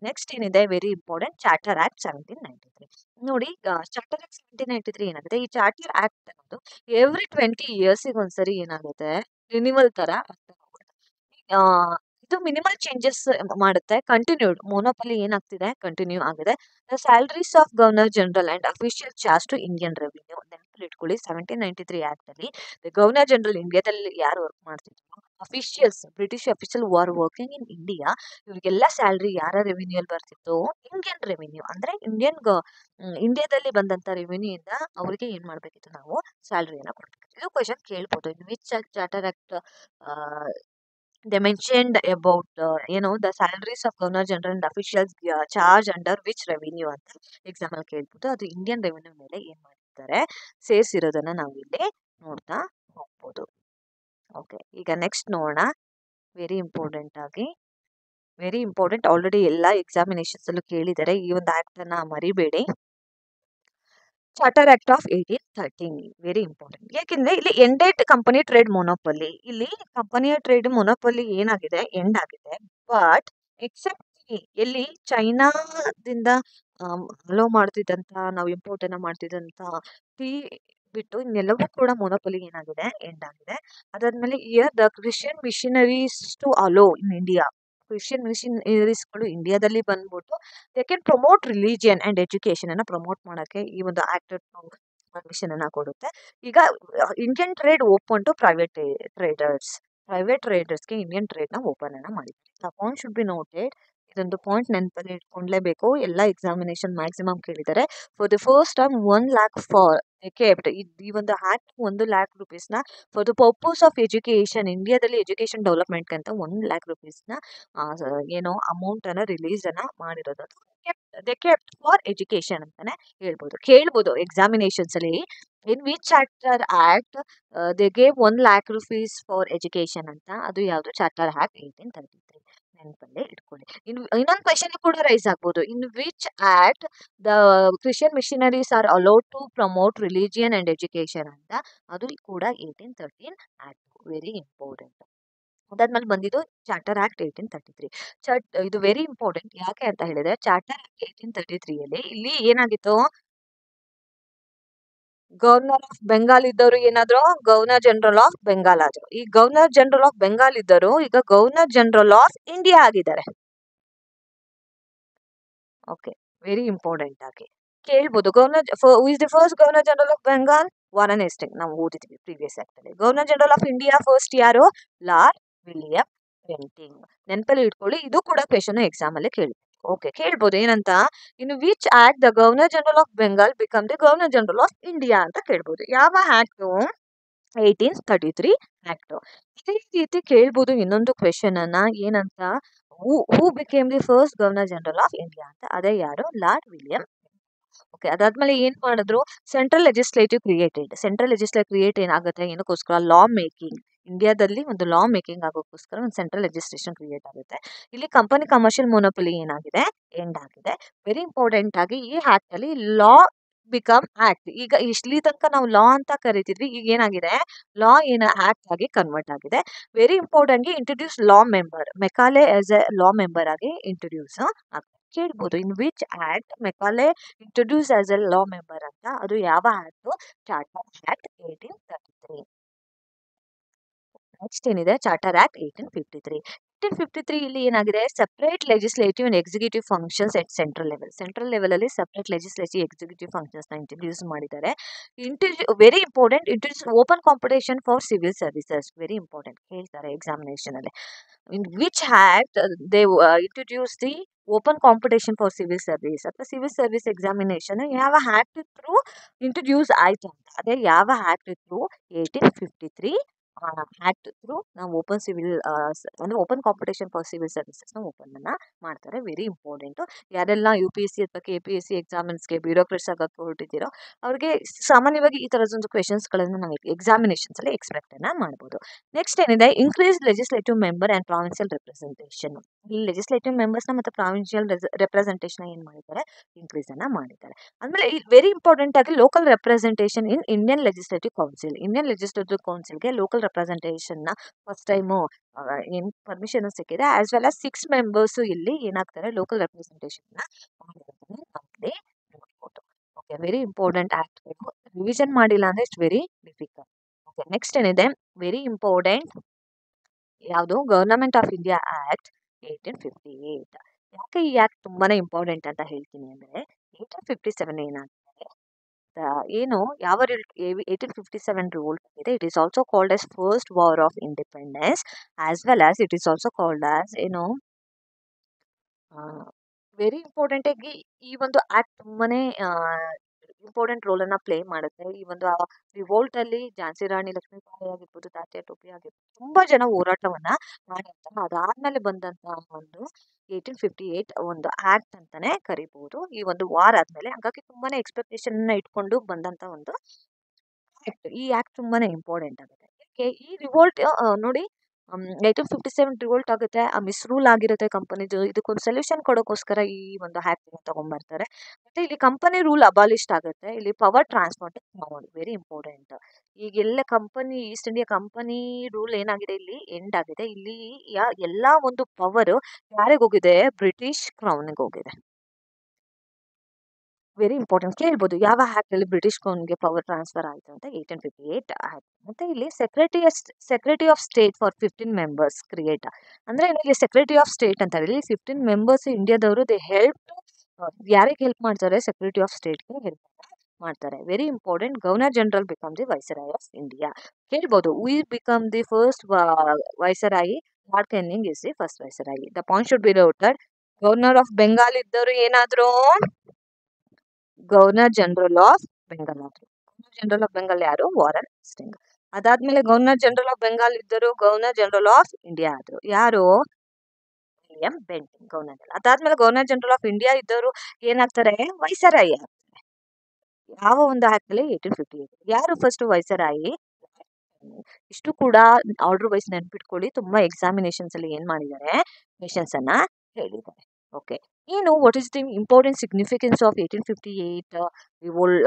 ನೆಕ್ಸ್ಟ್ ಏನಿದೆ, ವೆರಿ ಇಂಪಾರ್ಟೆಂಟ್, ಚಾರ್ಟರ್ ಆಕ್ಟ್ 1793. ನೋಡಿ, ಚಾರ್ಟರ್ ಆಕ್ಟ್ 1793 ಏನಾಗುತ್ತೆ, ಈ ಚಾರ್ಟರ್ ಆಕ್ಟ್ ಅನ್ನೋದು ಎವ್ರಿ 20 years ಒಂದ್ಸರಿ ಏನಾಗುತ್ತೆ, ರಿನಿವಲ್ ತರ ಆಗ್ತಾ ಹೋಗುತ್ತೆ. ಆ, ಇದು ಮಿನಿಮಲ್ ಚೇಂಜಸ್ ಮಾಡುತ್ತೆ. ಕಂಟಿನ್ಯೂಡ್ ಮೊನೋಪಲಿ ಏನಾಗ್ತಿದೆ, ಕಂಟಿನ್ಯೂ ಆಗಿದೆ. The salaries of governor general and official charge to Indian revenue. ನೆನಪಲ್ಲಿ ಇಟ್ಕೊಳ್ಳಿ, 1793 ಆಕ್ಟ್ ಅಲ್ಲಿ ಗವರ್ನರ್ ಜನರಲ್ ಇಂಡಿಯಾದಲ್ಲಿ ಯಾರು ವರ್ಕ್ ಮಾಡ್ತಿದ್ರು, officials, British official are working in India, ಇವ್ರಿಗೆಲ್ಲ ಸ್ಯಾಲರಿ ಯಾರ ರೆವಿನ್ಯೂ ಅಲ್ಲಿ ಬರ್ತಿತ್ತು, ಇಂಡಿಯನ್ ರೆವಿನ್ಯೂ. ಅಂದ್ರೆ ಇಂಡಿಯಾದಲ್ಲಿ ಬಂದಂತ ರೆವಿನ್ಯೂ ಇಂದ ಅವ್ರಿಗೆ ಏನ್ ಮಾಡ್ಬೇಕಿತ್ತು, ನಾವು ಸ್ಯಾಲರಿಯನ್ನ ಕೊಡ್ಬೇಕಿತ್ತು. ಇದು ಕ್ವಶನ್ ಕೇಳ್ಬೋದು. In which charter act they mentioned about the salaries of governor general and officials charge under which revenue ಅಂತ ಎಕ್ಸಾಮ್ ಅಲ್ಲಿ ಕೇಳ್ಬೋದು. ಅದು ಇಂಡಿಯನ್ ರೆವಿನ್ಯೂ ಮೇಲೆ ಏನ್ ಮಾಡಿರ್ತಾರೆ, ಸೇರಿಸಿರೋದನ್ನ ನಾವು ಇಲ್ಲಿ ನೋಡ್ತಾ ಹೋಗ್ಬೋದು. ಓಕೆ, ಈಗ ನೆಕ್ಸ್ಟ್ ನೋಡೋಣ. ವೆರಿ ಇಂಪಾರ್ಟೆಂಟ್ ಆಗಿ, ವೆರಿ ಇಂಪಾರ್ಟೆಂಟ್, ಆಲ್ರೆಡಿ ಎಲ್ಲ ಎಕ್ಸಾಮಿನೇಷನ್ಸ್ ಅಲ್ಲೂ ಕೇಳಿದ್ದಾರೆ, ಈ ಒಂದು ಆಕ್ಟ್ ಅನ್ನ ಮರಿಬೇಡಿ. Charter act of 1813 very important. ಯಾಕೆಂದ್ರೆ ಇಲ್ಲಿ ಎಂಡೆಡ್ ಕಂಪನಿ ಟ್ರೇಡ್ ಮೊನೋಪಲಿ, ಇಲ್ಲಿ ಕಂಪನಿಯ ಟ್ರೇಡ್ ಮೊನೋಪಲಿ ಏನಾಗಿದೆ, ಎಂಡ್ ಆಗಿದೆ. ಬಟ್ ಎಕ್ಸೆಪ್ಟ್ ಎಲ್ಲಿ ಚೈನಾದಿಂದ ಅಲೋ ಮಾಡ್ತಿದ್ದಂತ, ನಾವು ಇಂಪೋರ್ಟ್ ಅನ್ನ ಮಾಡ್ತಿದ್ದಂತ ಟೀ ಬಿಟ್ಟು ಇನ್ನೆಲ್ಲವೂ ಕೂಡ ಮೊನೋಪಲಿ ಏನಾಗಿದೆ, ಎಂಡ್ ಆಗಿದೆ. ಅದಾದ್ಮೇಲೆ year the Christian missionaries to allow in India. Christian ಮಿಷನರೀಸ್ಗಳು ಇಂಡಿಯಾದಲ್ಲಿ ಬಂದ್ಬಿಟ್ಟು they can promote religion and education ಅನ್ನ ಪ್ರಮೋಟ್ ಮಾಡಕ್ಕೆ ಈ ಒಂದು ಆಕ್ಟ್ ಪರ್ಮಿಷನ್ ಅನ್ನ ಕೊಡುತ್ತೆ. ಈಗ Indian trade open to private ಟ್ರೇಡರ್ಸ್ಗೆ ಇಂಡಿಯನ್ ಟ್ರೇಡ್ ನ ಓಪನ್ ಅನ್ನ ಮಾಡಿದ್ದಾರೆ. Point should be noted. ಇದೊಂದು ಪಾಯಿಂಟ್ ನೆನಪಲ್ಲಿ ಇಟ್ಕೊಂಡ್ಲೇಬೇಕು, ಎಲ್ಲ ಎಕ್ಸಾಮಿನೇಷನ್ ಮ್ಯಾಕ್ಸಿಮಮ್ ಕೇಳಿದ್ದಾರೆ. For the first time 1 lakh for kept, ಈ ಒಂದು ಆಕ್ಟ್ 1 lakh rupees ನ for the purpose of education, ಇಂಡಿಯಾದಲ್ಲಿ ಎಜುಕೇಶನ್ ಡೆವಲಪ್ಮೆಂಟ್ ಅಂತ 1 lakh rupees ನ ಅಮೌಂಟ್ ಅನ್ನ ರಿಲೀಸ್ ಅನ್ನ ಮಾಡಿರೋದು. ದೆ ಕೆಪ್ಟ್ ಫಾರ್ ಎಜುಕೇಶನ್ ಅಂತಾನೆ ಹೇಳ್ಬೋದು. ಕೇಳ್ಬೋದು ಎಕ್ಸಾಮಿನೇಷನ್ಸ್ ಅಲ್ಲಿ, in which charter act they gave 1 lakh rupees for education ಅಂತ. ಅದು ಯಾವುದು, ಚಾರ್ಟರ್ ಆಕ್ಟ್ 1833. ನೆನಪಲ್ಲೇ ಇಟ್ಕೊಳ್ಳಿ. ಇನ್ನೊಂದು ಕ್ವೆಶನ್ ಕೂಡ ರೈಸ್ ಆಗ್ಬೋದು, in which act the Christian missionaries are allowed to promote religion and education ಅಂತ. ಅದು ಕೂಡ 1813 ಆಕ್ಟ್. Very important. ಅದಾದ್ಮೇಲೆ ಬಂದಿದ್ದು ಚಾರ್ಟರ್ ಆಕ್ಟ್ 1833. ಇದು ವೆರಿ ಇಂಪಾರ್ಟೆಂಟ್. ಯಾಕೆ ಅಂತ ಹೇಳಿದ್ರೆ ಚಾರ್ಟರ್ ಆಕ್ಟ್ 1833 ಅಲ್ಲಿ ಇಲ್ಲಿ ಏನಾಗಿತ್ತು, ಗವರ್ನರ್ ಆಫ್ ಬೆಂಗಾಲ್ ಇದ್ದವರು ಏನಾದ್ರು ಗವರ್ನರ್ ಜನರಲ್ ಆಫ್ ಬೆಂಗಾಲ್ ಆದ್ರು. ಈ ಗವರ್ನರ್ ಜನರಲ್ ಆಫ್ ಬೆಂಗಾಲ್ ಇದ್ದರು ಈಗ ಗವರ್ನರ್ ಜನರಲ್ ಆಫ್ ಇಂಡಿಯಾ ಆಗಿದ್ದಾರೆ. ಓಕೆ, ವೆರಿ ಇಂಪಾರ್ಟೆಂಟ್ ಆಗಿ ಕೇಳ್ಬೋದು. Who is the first governor general of Bengal? Warren Hasting. ನಾವು ಓದಿದ್ವಿ ಪ್ರೀವಿಯಸ್ ಆಕ್ಟ್ ಅಲ್ಲಿ. Governor general of India first ಯಾರು? Lord William Bentinck. ನೆನಪಲ್ಲಿ ಇಟ್ಕೊಳ್ಳಿ, ಇದು ಕೂಡ ಕ್ವೆಶನ್ ಎಕ್ಸಾಮ್ ಅಲ್ಲಿ ಕೇಳಿ. ಓಕೆ, ಕೇಳ್ಬೋದು ಏನಂತ, ಇನ್ which act the governor general of Bengal become the governor general of India ಅಂತ ಕೇಳ್ಬೋದು. ಯಾವ ಆಕ್ಟ್? 1833 ಆಕ್ಟ್. ಇದೇ ರೀತಿ ಕೇಳ್ಬೋದು ಇನ್ನೊಂದು ಕ್ವೆಶನ್ ಅನ್ನ, ಏನಂತ, who became the first governor general of India ಅಂತ. ಅದೇ ಯಾರು? Lord William. ಓಕೆ, ಅದಾದ್ಮೇಲೆ ಏನ್ ಮಾಡಿದ್ರು? Central legislative created. Central legislative create ಏನಾಗುತ್ತೆ, ಏನಕ್ಕೋಸ್ಕರ? Law making. ಇಂಡಿಯಾದಲ್ಲಿ ಒಂದು ಲಾ ಮೇಕಿಂಗ್ ಆಗೋಕ್ಕೋಸ್ಕರ ಒಂದು ಸೆಂಟ್ರಲ್ ಲೆಜಿಸ್ಲೇಷನ್ ಕ್ರಿಯೇಟ್ ಆಗುತ್ತೆ. ಇಲ್ಲಿ ಕಂಪನಿ ಕಮರ್ಷಿಯಲ್ ಮೊನೋಪಲಿ ಏನಾಗಿದೆ? ಎಂಡ್ ಆಗಿದೆ. ವೆರಿ ಇಂಪಾರ್ಟೆಂಟ್ ಆಗಿ ಈ ಆಕ್ಟ್ ಅಲ್ಲಿ ಲಾ ಬಿಕಮ್ ಆಕ್ಟ್. ಈಗ ಇಲ್ಲಿ ತನಕ ನಾವು ಲಾ ಅಂತ ಕರಿತಿದ್ವಿ, ಈಗ ಏನಾಗಿದೆ? ಲಾ ಆಕ್ಟ್ ಆಗಿ ಕನ್ವರ್ಟ್ ಆಗಿದೆ. Very important introduce law member. Macaulay as a law member ಆಗಿ ಇಂಟ್ರೊಡ್ಯೂಸ್ ಆಗ್ತದೆ. ಕೇಳ್ಬೋದು, in which act Macaulay introduce as a law member ಅಂತ. ಅದು ಯಾವ ಆಕ್ಟ್? Charter act 1833. ನೆಕ್ಸ್ಟ್ ಏನಿದೆ? Charter act 1853. 1853 ಇಲ್ಲಿ ಏನಾಗಿದೆ? Separate legislative and executive functions at central level. Central level ಅಲ್ಲಿ ಸೆಪರೇಟ್ ಲೆಜಿಸ್ಲೇಟಿವ್ ಎಕ್ಸಿಕ್ಯೂಟಿವ್ ಫಂಕ್ಷನ್ಸ್ ನ ಇಂಟ್ರೊಡ್ಯೂಸ್ ಮಾಡಿದ್ದಾರೆ. Very important, introduce open competition for civil services. Very important, ಕೇಳ್ತಾರೆ ಎಕ್ಸಾಮಿನೇಷನ್ ಅಲ್ಲಿ. ಇನ್ which act they introduce the open competition for civil service ಅಥವಾ ಸಿವಿಲ್ ಸರ್ವಿಸ್ ಎಕ್ಸಾಮಿನೇಷನ್ ಯಾವ ಆಕ್ಟ್ ಥ್ರೂ ಇಂಟ್ರೊಡ್ಯೂಸ್ ಆಯ್ತು ಅಂತ. ಅದೇ ಯಾವ ಆಕ್ಟ್ ಥ್ರೂ? 1853 ಆಕ್ಟ್ ಥ್ರೂ ನಾವು ಓಪನ್ ಸಿವಿಲ್ ಅಂದ್ರೆ open competition for civil services ನ ಓಪನ್ ಅನ್ನ ಮಾಡ್ತಾರೆ. Very important. ಯಾರೆಲ್ಲ UPSC ಅಥವಾ KPSC ಎಕ್ಸಾಮ್ಸ್ಗೆ ಬ್ಯೂರೋಕ್ರೇಟ್ಸ್ ಆಗಕ್ಕೆ ಹೊರಟಿದ್ದೀರೋ ಅವ್ರಿಗೆ ಸಾಮಾನ್ಯವಾಗಿ ಈ ತರದೊಂದು ಕ್ವೆಶನ್ಸ್ ಗಳನ್ನು ನಾವು ಎಕ್ಸಾಮಿನೇಷನ್ಸ್ ಅಲ್ಲಿ ಎಕ್ಸ್ಪೆಕ್ಟ್ ಅನ್ನ ಮಾಡಬಹುದು. ನೆಕ್ಸ್ಟ್ ಏನಿದೆ? Increase legislative member and provincial representation. ಈ ಲೆಜಿಸ್ಲೇಟಿವ್ ಮೆಂಬರ್ಸ್ ನ ಮತ್ತೆ ಪ್ರಾವಿನ್ಸಿಯಲ್ ರೆಪ್ರೆಸೆಂಟೇಷನ್ ಏನ್ ಮಾಡಿದ್ದಾರೆ? ಇನ್ಕ್ರೀಸ್ ಅನ್ನ ಮಾಡಿದ್ದಾರೆ. ಆಮೇಲೆ ವೆರಿ ಇಂಪಾರ್ಟೆಂಟ್ ಆಗಿ local representation in Indian legislative council. Indian legislative ಕೌನ್ಸಿಲ್ಗೆ ಲೋಕಲ್ ರೆಪ್ರೆಸೆಂಟೇಷನ್ ನ ಫಸ್ಟ್ ಟೈಮ್ ಏನ್ ಪರ್ಮಿಷನ್ ಸಿಕ್ಕಿದೆ. ಆಸ್ ವೆಲ್ ಆಸ್ 6 ಮೆಂಬರ್ಸ್ ಇಲ್ಲಿ ಏನಾಗ್ತಾರೆ? ಲೋಕಲ್ ರೆಪ್ರೆಸೆಂಟೇಷನ್ ನ ಮಾಡಿರೋದನ್ನ ನಾವಿಲ್ಲಿ ನೋಡ್ಬೋದು. ಓಕೆ, ವೆರಿ ಇಂಪಾರ್ಟೆಂಟ್ ಆಕ್ಟ್ಗಳು. ರಿವಿಷನ್ ಮಾಡಿಲ್ಲ ಅಂದ್ರೆ it's very difficult. Okay, next ಏನಿದೆ? ವೆರಿ ಇಂಪಾರ್ಟೆಂಟ್ ಯಾವುದು? Government of India act 1858. ಯಾಕೆ ಈ ಆಕ್ಟ್ ತುಂಬಾನೇ ಇಂಪಾರ್ಟೆಂಟ್ ಅಂತ ಹೇಳ್ತೀನಿ ಅಂದ್ರೆ, 1857 ಏನಾಗ್ತದೆ, ಏನು ಯಾವ 1857 ರೂಲ್ ಇದೆ? It is also called as first war of independence, as well as it is also called as ಏನು, ವೆರಿ ಇಂಪಾರ್ಟೆಂಟ್ ಆಗಿ ಈ ಒಂದು ಆಕ್ಟ್ ತುಂಬಾನೇ ಇಂಪಾರ್ಟೆಂಟ್ ರೋಲ್ ಅನ್ನ ಪ್ಲೇ ಮಾಡುತ್ತೆ. ಈ ಒಂದು ರಿವೋಲ್ಟ್ ಅಲ್ಲಿ ಝಾನ್ಸಿ ರಾಣಿ ಲಕ್ಷ್ಮೀಬಾಯಿ ಆಗಿರ್ಬೋದು, ತಾತ್ಯಾ ಟೋಪಿ ಆಗಿರ್ಬೋದು, ತುಂಬಾ ಜನ ಹೋರಾಟವನ್ನ ಮಾಡಿರ್ತಾರೆ. ಅದಾದ್ಮೇಲೆ ಬಂದಂತಹ ಒಂದು 1858 ಒಂದು ಆಕ್ಟ್ ಅಂತಾನೆ ಕರಿಬಹುದು. ಈ ಒಂದು ವಾರ್ ಆದ್ಮೇಲೆ, ಹಾಗಾಗಿ ತುಂಬಾನೇ ಎಕ್ಸ್ಪೆಕ್ಟೇಷನ್ ಇಟ್ಕೊಂಡು ಬಂದಂತ ಒಂದು ಆಕ್ಟ್. ಈ ಆಕ್ಟ್ ತುಂಬಾನೇ ಇಂಪಾರ್ಟೆಂಟ್ ಆಗುತ್ತೆ. ಯಾಕೆ? ಈ ರಿವೋಲ್ಟ್ ನೋಡಿ, 1857 ರಿವೋಲ್ಟ್ ಆಗುತ್ತೆ, ಆ ಮಿಸ್ರೂಲ್ ಆಗಿರುತ್ತೆ ಕಂಪನಿದು. ಇದಕ್ಕೊಂದು ಸೊಲ್ಯೂಷನ್ ಕೊಡೋಕೋಸ್ಕರ ಈ ಒಂದು ಆಕ್ಟ್ ತಗೊಂಡ್ಬರ್ತಾರೆ. ಮತ್ತೆ ಇಲ್ಲಿ ಕಂಪನಿ ರೂಲ್ ಅಬಾಲಿಸ್ಟ್ ಆಗುತ್ತೆ. ಇಲ್ಲಿ ಪವರ್ ಟ್ರಾನ್ಸ್ಫರ್ ವೆರಿ ಇಂಪಾರ್ಟೆಂಟ್. ಈಗ ಎಲ್ಲ company, East India company rule ಏನಾಗಿದೆ? ಇಲ್ಲಿ ಎಂಡ್ ಆಗಿದೆ. ಇಲ್ಲಿ ಎಲ್ಲಾ ಒಂದು ಪವರ್ ಯಾರಿಗೆ ಹೋಗಿದೆ? ಬ್ರಿಟಿಷ್ ಕ್ರೌನ್ಗೆ ಹೋಗಿದೆ. Very important. ಕೇಳ್ಬೋದು, ಯಾವ ಆಕ್ಟ್ ಅಲ್ಲಿ ಬ್ರಿಟಿಷ್ ಕ್ರೌನ್ಗೆ ಪವರ್ ಟ್ರಾನ್ಸ್ಫರ್ ಆಯ್ತು ಅಂತ? 1858 ಆಕ್ಟ್. ಮತ್ತೆ ಇಲ್ಲಿ secretary of state for 15 members create. ಅಂದ್ರೆ ಇಲ್ಲಿ ಸೆಕ್ರೆಟರಿ ಆಫ್ ಸ್ಟೇಟ್ ಅಂತ ಹೇಳಿ 15 ಮೆಂಬರ್ಸ್ ಇಂಡಿಯಾದವರು ದೇ ಹೆಲ್ಪ್. ಯಾರಿಗೆ ಹೆಲ್ಪ್ ಮಾಡ್ತಾರೆ? ಸೆಕ್ರೆಟರಿ ಆಫ್ ಸ್ಟೇಟ್ಗೆ ಹೆಲ್ಪ್ ಮಾಡ್ತಾರೆ. Very important. Governor general become the viceroy of India. ಕೇಳ್ಬೋದು, we become the first viceroy. Lord Canning is the first viceroy. The point should be noted. Governor of Bengal ಇದ್ದವರು ಏನಾದ್ರು? ಗವರ್ನರ್ ಜನರಲ್ ಆಫ್ ಬೆಂಗಾಲ್ ಆದ್ರು. ಗವರ್ನರ್ ಜನರಲ್ ಆಫ್ ಬೆಂಗಾಲ್ ಯಾರು? Warren Hastings. ಅದಾದ್ಮೇಲೆ ಗವರ್ನರ್ ಜನರಲ್ ಆಫ್ ಬೆಂಗಾಲ್ ಇದ್ದರು ಗವರ್ನರ್ ಜನರಲ್ ಆಫ್ ಇಂಡಿಯಾ ಆದ್ರು. ಯಾರು? William Bentinck. ಗವರ್ನರ್. ಅದಾದ್ಮೇಲೆ ಗವರ್ನರ್ ಜನರಲ್ ಆಫ್ ಇಂಡಿಯಾ ಇದ್ದವರು ಏನಾಗ್ತಾರೆ? ವೈಸರಾಯಿ. ಯಾವ ಒಂದು ಆಕ್ಟ್ ಅಲ್ಲಿ? 1858. ಯಾರು ಫಸ್ಟ್ ವೈಸರಾಯಿ? ಇಷ್ಟು ಕೂಡ ಆರ್ಡರ್ ವೈಸ್ ನೆನ್ಪಿಟ್ಕೊಳ್ಳಿ. ತುಂಬಾ ಎಕ್ಸಾಮಿನೇಷನ್ಸ್ ಅಲ್ಲಿ ಏನ್ ಮಾಡಿದ್ದಾರೆ? ಕ್ವೆಶನ್ಸ್ ಅನ್ನ ಹೇಳಿದ್ದಾರೆ. ಓಕೆ. ಏನು what is the important significance of 1858 revolt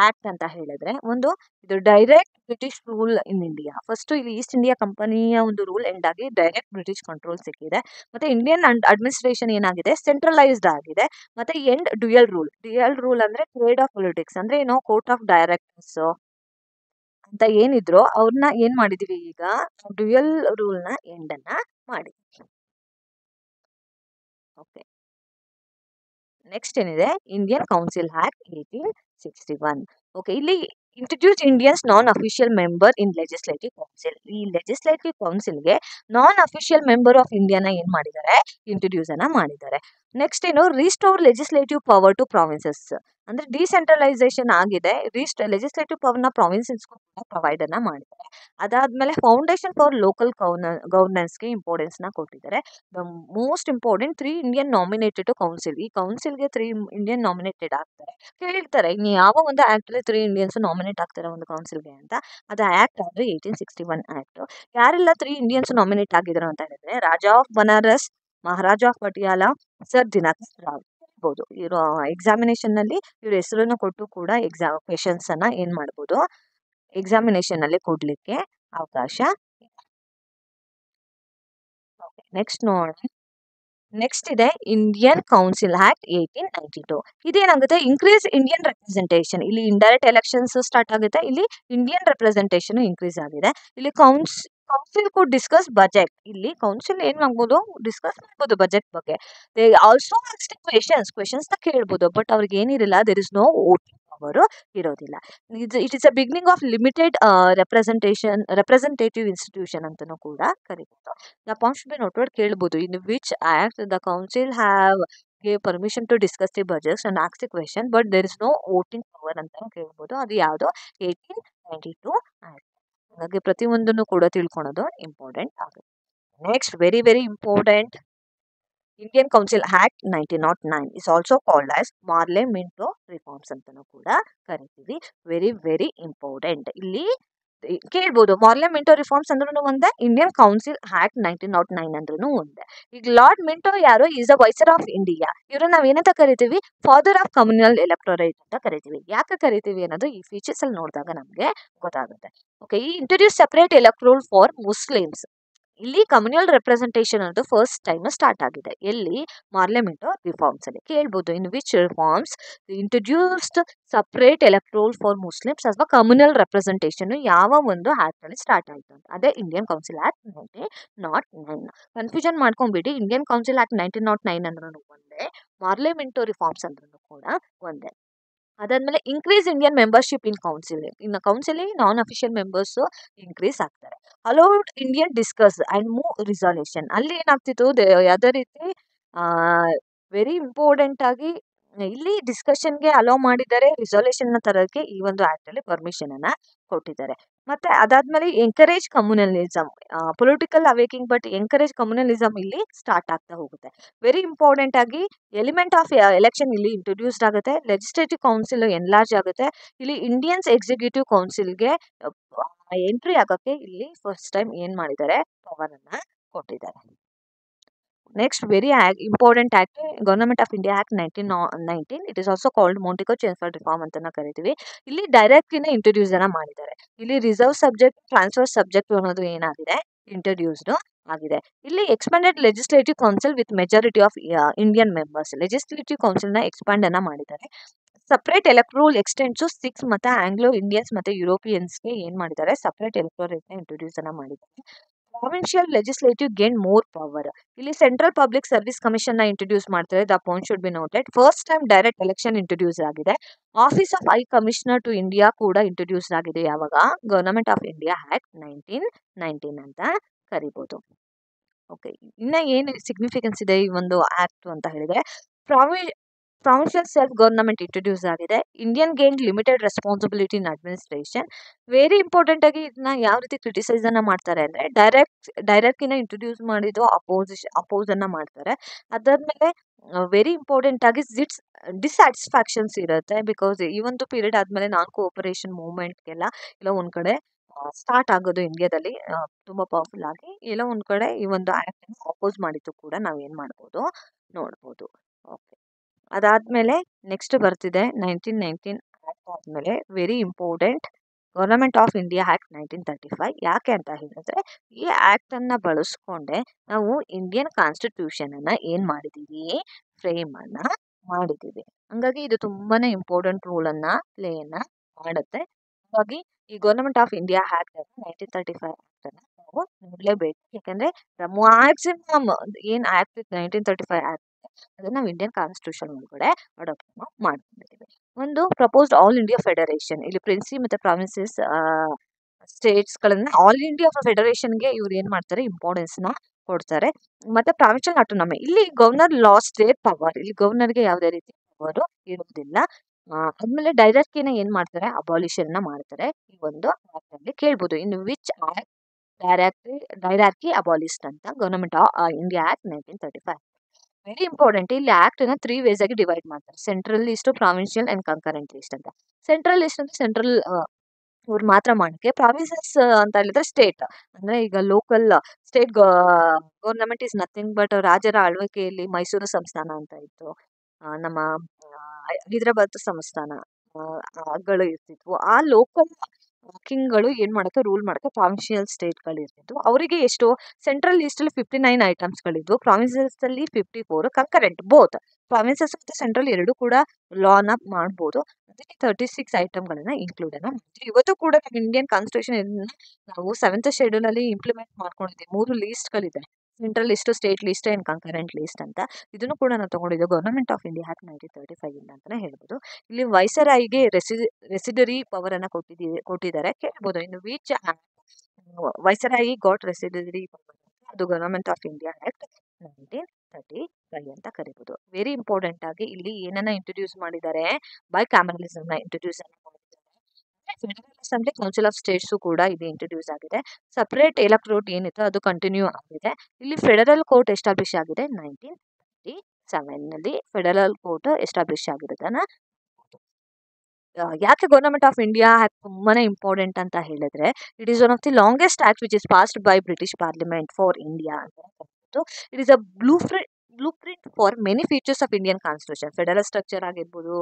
act ಅಂತ ಹೇಳಿದ್ರೆ, ಒಂದು ಇದು direct British rule in India. First ಇಲ್ಲಿ ಈಸ್ಟ್ ಇಂಡಿಯಾ ಕಂಪನಿಯ ಒಂದು ರೂಲ್ ಎಂಡ್ ಆಗಿ ಡೈರೆಕ್ಟ್ ಬ್ರಿಟಿಷ್ ಕಂಟ್ರೋಲ್ ಸಿಕ್ಕಿದೆ. ಮತ್ತೆ ಇಂಡಿಯನ್ ಅಡ್ಮಿನಿಸ್ಟ್ರೇಷನ್ ಏನಾಗಿದೆ, ಸೆಂಟ್ರಲೈಸ್ಡ್ ಆಗಿದೆ. ಮತ್ತೆ ಎಂಡ್ ಡ್ಯುಯಲ್ ರೂಲ್ ಅಂದ್ರೆ ಟ್ರೇಡ್ ಆಫ್ ಪೊಲಿಟಿಕ್ಸ್ ಅಂದ್ರೆ ಏನೋ ಕೋರ್ಟ್ ಆಫ್ ಡೈರೆಕ್ಟರ್ಸ್ ಅಂತ ಏನಿದ್ರು ಅವ್ರನ್ನ ಏನ್ ಮಾಡಿದೀವಿ ಈಗ, ಡ್ಯುಯಲ್ ರೂಲ್ ನ ಎಂಡ್ ಅನ್ನ ಮಾಡಿದ್ವಿ. ಓಕೆ, ನೆಕ್ಸ್ಟ್ ಏನಿದೆ, ಇಂಡಿಯನ್ ಕೌನ್ಸಿಲ್ ಆಕ್ಟ್ 1861. ಓಕೆ, ಇಲ್ಲಿ introduce Indians non official member in legislative council. ಈ ಲೆಜಿಸ್ಲೇಟಿವ್ ಕೌನ್ಸಿಲ್ಗೆ ನಾನ್ ಅಫಿಷಿಯಲ್ ಮೆಂಬರ್ ಆಫ್ ಇಂಡಿಯಾನ ಏನ್ ಮಾಡಿದ್ದಾರೆ, ಇಂಟ್ರೊಡ್ಯೂಸ್ ಅನ್ನ ಮಾಡಿದ್ದಾರೆ. ನೆಕ್ಸ್ಟ್ ಏನು, restore legislative power to provinces, ಅಂದ್ರೆ ಡಿಸೆಂಟ್ರಲೈಸೇಷನ್ ಆಗಿದೆ, ಲೆಜಿಸ್ಲೇಟಿವ್ ಪವರ್ ನ ಪ್ರಾವಿನ್ಸಸ್ ಪ್ರೊವೈಡ್ ಅನ್ನ ಮಾಡಿದ್ದಾರೆ. ಅದಾದ್ಮೇಲೆ ಫೌಂಡೇಶನ್ ಫಾರ್ ಲೋಕಲ್ ಗವರ್ನೆನ್ಸ್ಗೆ ಇಂಪಾರ್ಟೆನ್ಸ್ ನ ಕೊಟ್ಟಿದ್ದಾರೆ. The most important 3 Indian nominated to council. ಈ ಕೌನ್ಸಿಲ್ಗೆ 3 ಇಂಡಿಯನ್ ನಾಮಿನೇಟೆಡ್ ಆಗ್ತಾರೆ. ಕೇಳಿರ್ತಾರೆ ಇನ್ನು ಯಾವ ಒಂದು ಆಕ್ಟ್ ಅಲ್ಲಿ 3 ಇಂಡಿಯನ್ಸ್ ನಾಮಿನೇಟ್ ಆಗ್ತಾರೆ ಒಂದು ಕೌನ್ಸಿಲ್ಗೆ ಅಂತ. ಅದು ಆಕ್ಟ್ ಅಂದ್ರೆ 1861 ಆಕ್ಟ್. ಯಾರೆಲ್ಲ 3 ಇಂಡಿಯನ್ಸ್ ನಾಮಿನೇಟ್ ಆಗಿದ್ರು ಅಂತ ಹೇಳಿದ್ರೆ, Raja of Banaras, Maharaja of Patiala, sir Dinakar Rao. ಇರ್ಬೋದು ಇರೋ ಎಕ್ಸಾಮಿನೇಷನ್ ನಲ್ಲಿ ಇವ್ರ ಹೆಸರನ್ನ ಕೊಟ್ಟು ಕೂಡ ಕ್ವೆಶನ್ಸ್ ಅನ್ನ ಏನ್ ಮಾಡ್ಬೋದು, ಎಕ್ಸಾಮಿನೇಷನ್ ಅಲ್ಲಿ ಕೊಡ್ಲಿಕ್ಕೆ ಅವಕಾಶ. ನೆಕ್ಸ್ಟ್ ನೋಡೋಣ. ನೆಕ್ಸ್ಟ್ ಇದೆ ಇಂಡಿಯನ್ ಕೌನ್ಸಿಲ್ ಆಕ್ಟ್ 1892. ಇದೇನಾಗುತ್ತೆ, ಇನ್ಕ್ರೀಸ್ ಇಂಡಿಯನ್ ರೆಪ್ರೆಸೆಂಟೇಷನ್. ಇಲ್ಲಿ ಇಂಡೈರೆಕ್ಟ್ ಎಲೆಕ್ಷನ್ಸ್ ಸ್ಟಾರ್ಟ್ ಆಗುತ್ತೆ, ಇಲ್ಲಿ ಇಂಡಿಯನ್ ರೆಪ್ರೆಸೆಂಟೇಷನ್ ಇನ್ಕ್ರೀಸ್ ಆಗಿದೆ. ಇಲ್ಲಿ ಕೌನ್ಸಿಲ್ ಕುಡ್ ಡಿಸ್ಕಸ್ ಬಜೆಟ್. ಇಲ್ಲಿ ಕೌನ್ಸಿಲ್ ಏನ್ ಮಾಡ್ಬೋದು, ಡಿಸ್ಕಸ್ ಮಾಡ್ಬೋದು ಬಜೆಟ್ ಬಗ್ಗೆ. ದೇ ಆಲ್ಸೋ ಕ್ವೆಶನ್ಸ್ ನ ಕೇಳ್ಬೋದು, ಬಟ್ ಅವ್ರಿಗೆ ಏನಿರಲ್ಲ, there is no voting power ಇರೋದಿಲ್ಲ. It is a beginning of limited representative institution ಅಂತಾನೂ ಕೂಡ ಕರೀಬೋದು. The point should be noted, ಕೇಳ್ಬೋದು, in which act the council have gave permission to discuss the budgets and ask the question but there is no voting power ಅಂತಾನು ಕೇಳ್ಬೋದು. ಅದು ಯಾವುದು, 1892 ಆಕ್ಟ್. ಹಾಗಾಗಿ ಪ್ರತಿಯೊಂದನ್ನು ಕೂಡ ತಿಳ್ಕೊಳೋದು ಇಂಪಾರ್ಟೆಂಟ್ ಆಗುತ್ತೆ. Next very very important, Indian council act 1909 is also called as Morley Minto reforms ಅಂತಾನೂ ಕೂಡ ಕರಿತೀವಿ. Very very important. ಇಲ್ಲಿ ಕೇಳ್ಬೋದು, ಮಾರ್ಲೆ ಮಿಂಟೋ ರಿಫಾರ್ಮ್ಸ್ ಅಂದ್ರೂ ಒಂದೇ, ಇಂಡಿಯನ್ ಕೌನ್ಸಿಲ್ ಆಕ್ಟ್ 1909 ಅಂದ್ರೂ ಒಂದೇ. ಈಗ ಲಾರ್ಡ್ ಮಿಂಟೋ ಯಾರು, is the viceroy of India. ಇವ್ರನ್ನ ನಾವ್ ಏನಂತ ಕರಿತೀವಿ, ಫಾದರ್ ಆಫ್ ಕಮ್ಯುನಲ್ ಎಲೆಕ್ಟೋರೇಟ್ ಅಂತ ಕರಿತೀವಿ. ಯಾಕೆ ಕರಿತೀವಿ ಅನ್ನೋದು ಈ ಫೀಚರ್ಸ್ ಅಲ್ಲಿ ನೋಡಿದಾಗ ನಮ್ಗೆ ಗೊತ್ತಾಗುತ್ತೆ. ಓಕೆ, ಈ introduce separate electoral for Muslims. ಇಲ್ಲಿ ಕಮ್ಯುನಲ್ ರೆಪ್ರೆಸೆಂಟೇಷನ್ ಅನ್ನೋದು ಫಸ್ಟ್ ಟೈಮ್ ಸ್ಟಾರ್ಟ್ ಆಗಿದೆ. ಎಲ್ಲಿ, ಮಾರ್ಲೆಮೆಂಟೋ ರಿಫಾರ್ಮ್ಸ್ ಅಲ್ಲಿ. ಕೇಳ್ಬೋದು, in which reforms introduced separate electoral for Muslims ಅಥವಾ ಕಮ್ಯುನಲ್ ರೆಪ್ರೆಸೆಂಟೇಷನ್ ಯಾವ ಒಂದು ಆಕ್ಟ್ ಅಲ್ಲಿ ಸ್ಟಾರ್ಟ್ ಆಯ್ತು ಅಂತ. ಅದೇ ಇಂಡಿಯನ್ ಕೌನ್ಸಿಲ್ ಆಕ್ಟ್ 1909. ಕನ್ಫ್ಯೂಷನ್ ಮಾಡ್ಕೊಂಡ್ಬಿಡಿ, ಇಂಡಿಯನ್ ಕೌನ್ಸಿಲ್ ಆಕ್ಟ್ 1909 ಅಂದ್ರೂ ಒಂದೇ, ಮಾರ್ಲೆಮೆಂಟೋ ರಿಫಾರ್ಮ್ಸ್ ಅಂದ್ರೂ ಕೂಡ ಒಂದೇ. ಅದಾದ್ಮೇಲೆ increase Indian membership in council. ಇನ್ನು council non official members increase ಆಗ್ತಾರೆ. Allowed Indian discuss and move resolution. ಅಲ್ಲಿ ಏನಾಗ್ತಿತ್ತು, ಯಾವುದೇ ರೀತಿ ವೆರಿ ಇಂಪಾರ್ಟೆಂಟ್ ಆಗಿ ಇಲ್ಲಿ ಡಿಸ್ಕಷನ್ಗೆ ಅಲೋ ಮಾಡಿದ್ದಾರೆ, ರಿಸಾಲ್ಯೂಷನ್ ನ ತರಕ್ಕೆ ಈ ಒಂದು ಆಕ್ಟ್ ಅಲ್ಲಿ ಪರ್ಮಿಷನ್ ಅನ್ನ ಕೊಟ್ಟಿದ್ದಾರೆ. ಮತ್ತೆ ಅದಾದ್ಮೇಲೆ encourage communalism, political awakening but encourage communalism ಇಲ್ಲಿ ಸ್ಟಾರ್ಟ್ ಆಗ್ತಾ ಹೋಗುತ್ತೆ. ವೆರಿ ಇಂಪಾರ್ಟೆಂಟ್ ಆಗಿ ಎಲಿಮೆಂಟ್ ಆಫ್ ಎಲೆಕ್ಷನ್ ಇಲ್ಲಿ ಇಂಟ್ರೊಡ್ಯೂಸ್ಡ್ ಆಗುತ್ತೆ. ಲೆಜಿಸ್ಲೇಟಿವ್ ಕೌನ್ಸಿಲ್ ಎನ್ಲಾರ್ಜ್ ಆಗುತ್ತೆ. ಇಲ್ಲಿ ಇಂಡಿಯನ್ಸ್ ಎಕ್ಸಿಕ್ಯೂಟಿವ್ ಕೌನ್ಸಿಲ್ಗೆ ಎಂಟ್ರಿ ಆಗಕ್ಕೆ ಇಲ್ಲಿ ಫಸ್ಟ್ ಟೈಮ್ ಏನ್ ಮಾಡಿದ್ದಾರೆ, ಪವರ್ ಅನ್ನ ಕೊಟ್ಟಿದ್ದಾರೆ. Next very important act, government of India act 1919. It is also called Montagu Chelmsford reform ಅಂತ ಕರಿತೀವಿ. ಇಲ್ಲಿ ಡೈರೆಕ್ಟ್ ಇಂಟ್ರೊಡ್ಯೂಸ್ ಅನ್ನ ಮಾಡಿದ್ದಾರೆ. ಇಲ್ಲಿ ರಿಸರ್ವ್ ಸಬ್ಜೆಕ್ಟ್, ಟ್ರಾನ್ಸ್ಫರ್ ಸಬ್ಜೆಕ್ಟ್ ಅನ್ನೋದು ಏನಾಗಿದೆ, ಇಂಟ್ರೊಡ್ಯೂಸ್ಡ್ ಆಗಿದೆ. ಇಲ್ಲಿ expanded legislative council with majority of Indian members. Legislative council ನ ಎಕ್ಸ್ಪಾಂಡ್ ಅನ್ನ ಮಾಡಿದ್ದಾರೆ. ಸಪರೇಟ್ ಎಲೆಕ್ಟ್ರೋಲ್ ಎಕ್ಸ್ಟೆಂಡ್ ಟು 6 ಮತ್ತೆ ಆಂಗ್ಲೋ ಇಂಡಿಯನ್ಸ್ ಮತ್ತೆ ಯುರೋಪಿಯನ್ಸ್ಗೆ ಏನ್ ಮಾಡಿದ್ದಾರೆ, ಸಪರೇಟ್ ಎಲೆಕ್ಟೋರೇಟ್ ನ ಇಂಟ್ರೊಡ್ಯೂಸ್ ಅನ್ನ ಮಾಡಿದ್ದಾರೆ. Provincial legislative gain more power. ಇಲ್ಲಿ ಸೆಂಟ್ರಲ್ ಪಬ್ಲಿಕ್ ಸರ್ವಿಸ್ ಕಮಿಷನ್ ನ ಇಂಟ್ರೊಡ್ಯೂಸ್ ಮಾಡ್ತಾರೆ. The point should be noted. First time direct election introduce ಆಗಿದೆ. Office of high commissioner to India ಕೂಡ ಇಂಟ್ರೊಡ್ಯೂಸ್ ಆಗಿದೆ. ಯಾವಾಗ, ಗವರ್ನಮೆಂಟ್ ಆಫ್ ಇಂಡಿಯಾ ಆಕ್ಟ್ 1919 ಅಂತ ಕರಿಬಹುದು. ಓಕೆ, ಇನ್ನ ಏನು ಸಿಗ್ನಿಫಿಕೆನ್ಸ್ ಇದೆ ಈ ಒಂದು ಆಕ್ಟ್ ಅಂತ ಹೇಳಿದ್ರೆ, ಪ್ರಾವಿನ್ಷಿಯಲ್ ಸೆಲ್ಫ್ ಗವರ್ನಮೆಂಟ್ ಇಂಟ್ರೊಡ್ಯೂಸ್ ಆಗಿದೆ. ಇಂಡಿಯನ್ ಗೇನ್ ಲಿಮಿಟೆಡ್ ರೆಸ್ಪಾನ್ಸಿಬಿಲಿಟಿ ಇನ್ ಅಡ್ಮಿನಿಸ್ಟ್ರೇಷನ್. ವೆರಿ ಇಂಪಾರ್ಟೆಂಟ್ ಆಗಿ ಇದನ್ನ ಯಾವ ರೀತಿ ಕ್ರಿಟಿಸೈಸ್ ಅನ್ನ ಮಾಡ್ತಾರೆ ಅಂದ್ರೆ, ಡೈರೆಕ್ಟ್ ಇಂಟ್ರೊಡ್ಯೂಸ್ ಮಾಡಿದ್ದು ಅಪೋಸ್ ಅನ್ನ ಮಾಡ್ತಾರೆ. ಅದಾದ್ಮೇಲೆ ವೆರಿ ಇಂಪಾರ್ಟೆಂಟ್ ಆಗಿ ಡಿಸ್ಸ್ಯಾಟಿಸ್ಫ್ಯಾಕ್ಷನ್ಸ್ ಇರುತ್ತೆ. ಬಿಕಾಸ್ ಈ ಒಂದು ಪೀರಿಯಡ್ ಆದ್ಮೇಲೆ ನಾನ್ ಕೋಆಪರೇಷನ್ ಮೂವ್ಮೆಂಟ್ಗೆಲ್ಲ ಇಲ್ಲ ಒಂದ್ ಕಡೆ ಸ್ಟಾರ್ಟ್ ಆಗೋದು ಇಂಡಿಯಾದಲ್ಲಿ ತುಂಬಾ ಪವರ್ಫುಲ್ ಆಗಿ. ಎಲ್ಲ ಒಂದ್ ಕಡೆ ಈ ಒಂದು ಆಕ್ಟ್ ಅನ್ನು ಅಪೋಸ್ ಮಾಡಿದ್ದು ಕೂಡ ನಾವ್ ಏನ್ ಮಾಡ್ಬೋದು, ನೋಡ್ಬೋದು. ಓಕೆ. ಅದಾದ್ಮೇಲೆ ನೆಕ್ಸ್ಟ್ ಬರ್ತಿದೆ 1919 ಆಕ್ಟ್ ಆದ್ಮೇಲೆ very important government of India act 1935. ಯಾಕೆ ಅಂತ ಹೇಳಿದ್ರೆ ಈ ಆಕ್ಟ್ ಅನ್ನ ಬಳಸ್ಕೊಂಡೆ ನಾವು ಇಂಡಿಯನ್ ಕಾನ್ಸ್ಟಿಟ್ಯೂಷನ್ ಅನ್ನ ಏನ್ ಮಾಡಿದೀವಿ, ಫ್ರೇಮ್ ಅನ್ನ ಮಾಡಿದೀವಿ. ಹಂಗಾಗಿ ಇದು ತುಂಬಾನೇ ಇಂಪಾರ್ಟೆಂಟ್ ರೋಲ್ ಅನ್ನ ಪ್ಲೇ ಅನ್ನ ಮಾಡುತ್ತೆ. ಹಾಗಾಗಿ ಈ government of India act 1935 act ಅನ್ನ ನಾವು ನೋಡ್ಲೇಬೇಕು. ಯಾಕಂದ್ರೆ ಮ್ಯಾಕ್ಸಿಮಮ್ ಏನ್ ಆಕ್ಟ್ 1935 ಆಕ್ಟ್ ಅದನ್ನ ನಾವು ಇಂಡಿಯನ್ ಕಾನ್ಸ್ಟಿಟ್ಯೂಷನ್ ಒಳಗಡೆ ಅಡಾಪ್ಟ್ ಮಾಡ್ಕೊಂಡಿದ್ದೀವಿ. ಒಂದು ಪ್ರಪೋಸ್ಡ್ ಆಲ್ ಇಂಡಿಯಾ ಫೆಡರೇಷನ್, ಇಲ್ಲಿ ಪ್ರಿನ್ಸಿ ಮತ್ತೆ ಪ್ರಾವಿನ್ಸಸ್ ಸ್ಟೇಟ್ಸ್ ಗಳನ್ನ ಆಲ್ ಇಂಡಿಯಾ ಫೆಡರೇಷನ್ಗೆ ಇವ್ರು ಏನ್ ಮಾಡ್ತಾರೆ, ಇಂಪಾರ್ಟೆನ್ಸ್ ನ ಕೊಡ್ತಾರೆ. ಮತ್ತೆ ಪ್ರಾವಿನ್ಷಿಯಲ್ ಆಟೋನಮಿ, ಇಲ್ಲಿ ಗವರ್ನರ್ ಲಾಸ್ಟ್ ದೇರ್ ಪವರ್, ಇಲ್ಲಿ ಗವರ್ನರ್ಗೆ ಯಾವುದೇ ರೀತಿ ಪವರ್ ಇರುವುದಿಲ್ಲ. ಆದ್ಮೇಲೆ ಡೈರೆಕ್ಟಿನ ಏನ್ ಮಾಡ್ತಾರೆ, ಅಬಾಲಿಷನ್ ನ ಮಾಡ್ತಾರೆ. ಈ ಒಂದು ಆಕ್ಟ್ ಅಲ್ಲಿ ಕೇಳ್ಬೋದು, ಇನ್ ವಿಚ್ ಆಕ್ಟ್ ಡೈರಾರ್ಕಿ ಅಬಾಲಿಸ್ಟ್ ಅಂತ government India act 1935. Very important. ಇಲ್ಲಿ ಆಕ್ಟ್ ನ 3 ವೇಸ್ ಆಗಿ ಡಿವೈಡ್ ಮಾಡ್ತಾರೆ, central list, provincial and concurrent list ಅಂತ. ಸೆಂಟ್ರಲ್ ಲಿಸ್ಟ್ ಅಂದ್ರೆ ಸೆಂಟ್ರಲ್ ಅವ್ರು ಮಾತ್ರ ಮಾಡಕ್ಕೆ, ಪ್ರಾವಿನ್ಸಸ್ ಅಂತ ಹೇಳಿದ್ರೆ ಸ್ಟೇಟ್, ಅಂದ್ರೆ ಈಗ local state government is nothing but ರಾಜರ ಆಳ್ವಿಕೆಯಲ್ಲಿ ಮೈಸೂರು ಸಂಸ್ಥಾನ ಅಂತ ಇತ್ತು, ನಮ್ಮ ಹೈದರಾಬಾದ್ ಸಂಸ್ಥಾನ ಗಳು ಇರ್ತಿದ್ವು. ಆ ಲೋಕಲ್ ಕಿಂಗ್ಗಳು ಏನ್ ಮಾಡಕ್ಕೆ, ರೂಲ್ ಮಾಡಕ್ಕೆ ಪ್ರಾವಿನ್ಷಿಯಲ್ ಸ್ಟೇಟ್ ಗಳು ಇರ್ತಿದ್ವು. ಅವರಿಗೆ ಎಷ್ಟು, ಸೆಂಟ್ರಲ್ ಲಿಸ್ಟ್ ಅಲ್ಲಿ 59 ಐಟಮ್ಸ್ ಗಳಿದ್ವು, ಪ್ರಾವಿನ್ಸಸ್ ಅಲ್ಲಿ 54, ಕನ್ಕರೆಂಟ್ ಬೋತ್ ಪ್ರಾವಿನ್ಸಸ್ ಮತ್ತು ಸೆಂಟ್ರಲ್ ಎರಡು ಕೂಡ ಲಾನ ಮಾಡ್ಬೋದು. ಅದಕ್ಕೆ 36 ಐಟಮ್ಗಳನ್ನ ಇನ್ಕ್ಲೂಡ್ ಅನ್ನ ಮಾಡ್ತೀವಿ. ಇವತ್ತು ಕೂಡ ನಮ್ಮ ಇಂಡಿಯನ್ ಕಾನ್ಸ್ಟಿಟ್ಯೂಷನ್ ನಾವು 7th ಶೆಡ್ಯೂಲ್ ಅಲ್ಲಿ ಇಂಪ್ಲಿಮೆಂಟ್ ಮಾಡ್ಕೊಂಡಿದ್ದೀವಿ. 3 ಲಿಸ್ಟ್ ಗಳಿದೆ, central list, state list and concurrent list ಅಂತ. ಇದನ್ನು ಕೂಡ ನಾವು ತಗೊಂಡಿದ್ದು ಗವರ್ನಮೆಂಟ್ ಆಫ್ ಇಂಡಿಯಾ ಆಕ್ಟ್ 1935 ಇಂದ ಅಂತಾನೆ ಹೇಳ್ಬೋದು. ಇಲ್ಲಿ ವೈಸರಾಯಿಗೆ ರೆಸಿಡರಿ ಪವರ್ ಅನ್ನ ಕೊಟ್ಟಿದ್ದಾರೆ. ಕೇಳ್ಬೋದು, ಇನ್ನು ವಿಚ್ ವೈಸರಾಯಿ ಗಾಟ್ ರೆಸಿಡರಿ ಪವರ್, ಅದು ಗವರ್ನಮೆಂಟ್ ಆಫ್ ಇಂಡಿಯಾ ಆಕ್ಟ್ 1935 ಅಂತ ಕರಿಬಹುದು. ವೆರಿ ಇಂಪಾರ್ಟೆಂಟ್ ಆಗಿ ಇಲ್ಲಿ ಏನನ್ನ ಇಂಟ್ರೊಡ್ಯೂಸ್ ಮಾಡಿದ್ದಾರೆ, ಬೈ ಕ್ಯಾಮರಲಿಸಮ್ ನ ಇಂಟ್ರೊಡ್ಯೂಸ್ ಮಾಡಿದ್ದಾರೆ. Federal assembly council of states ಕೂಡ ಇದು ಇಂಟ್ರೊಡ್ಯೂಸ್ ಆಗಿದೆ. ಸಪರೇಟ್ ಎಲೆಕ್ಟ್ರೋಟ್ ಏನಿತ್ತು ಅದು ಕಂಟಿನ್ಯೂ ಆಗಿದೆ. ಇಲ್ಲಿ ಫೆಡರಲ್ ಕೋರ್ಟ್ ಎಸ್ಟಾಬ್ಲಿಷ್ ಆಗಿದೆ 1937 ನಲ್ಲಿ. ಫೆಡರಲ್ ಕೋರ್ಟ್ ಎಸ್ಟಾಬ್ಲಿಷ್ ಆಗಿರೋದನ್ನ ಯಾಕೆ ಗವರ್ನಮೆಂಟ್ ಆಫ್ ಇಂಡಿಯಾ ಆಕ್ಟ್ ತುಂಬಾನೇ ಇಂಪಾರ್ಟೆಂಟ್ ಅಂತ ಹೇಳಿದ್ರೆ, it is one of the longest act which is passed by British parliament for India ಅಂತ ಹೇಳ್ಬೋದು. It is a blue print for many features of Indian constitution. Federal structure ಆಗಿರ್ಬೋದು,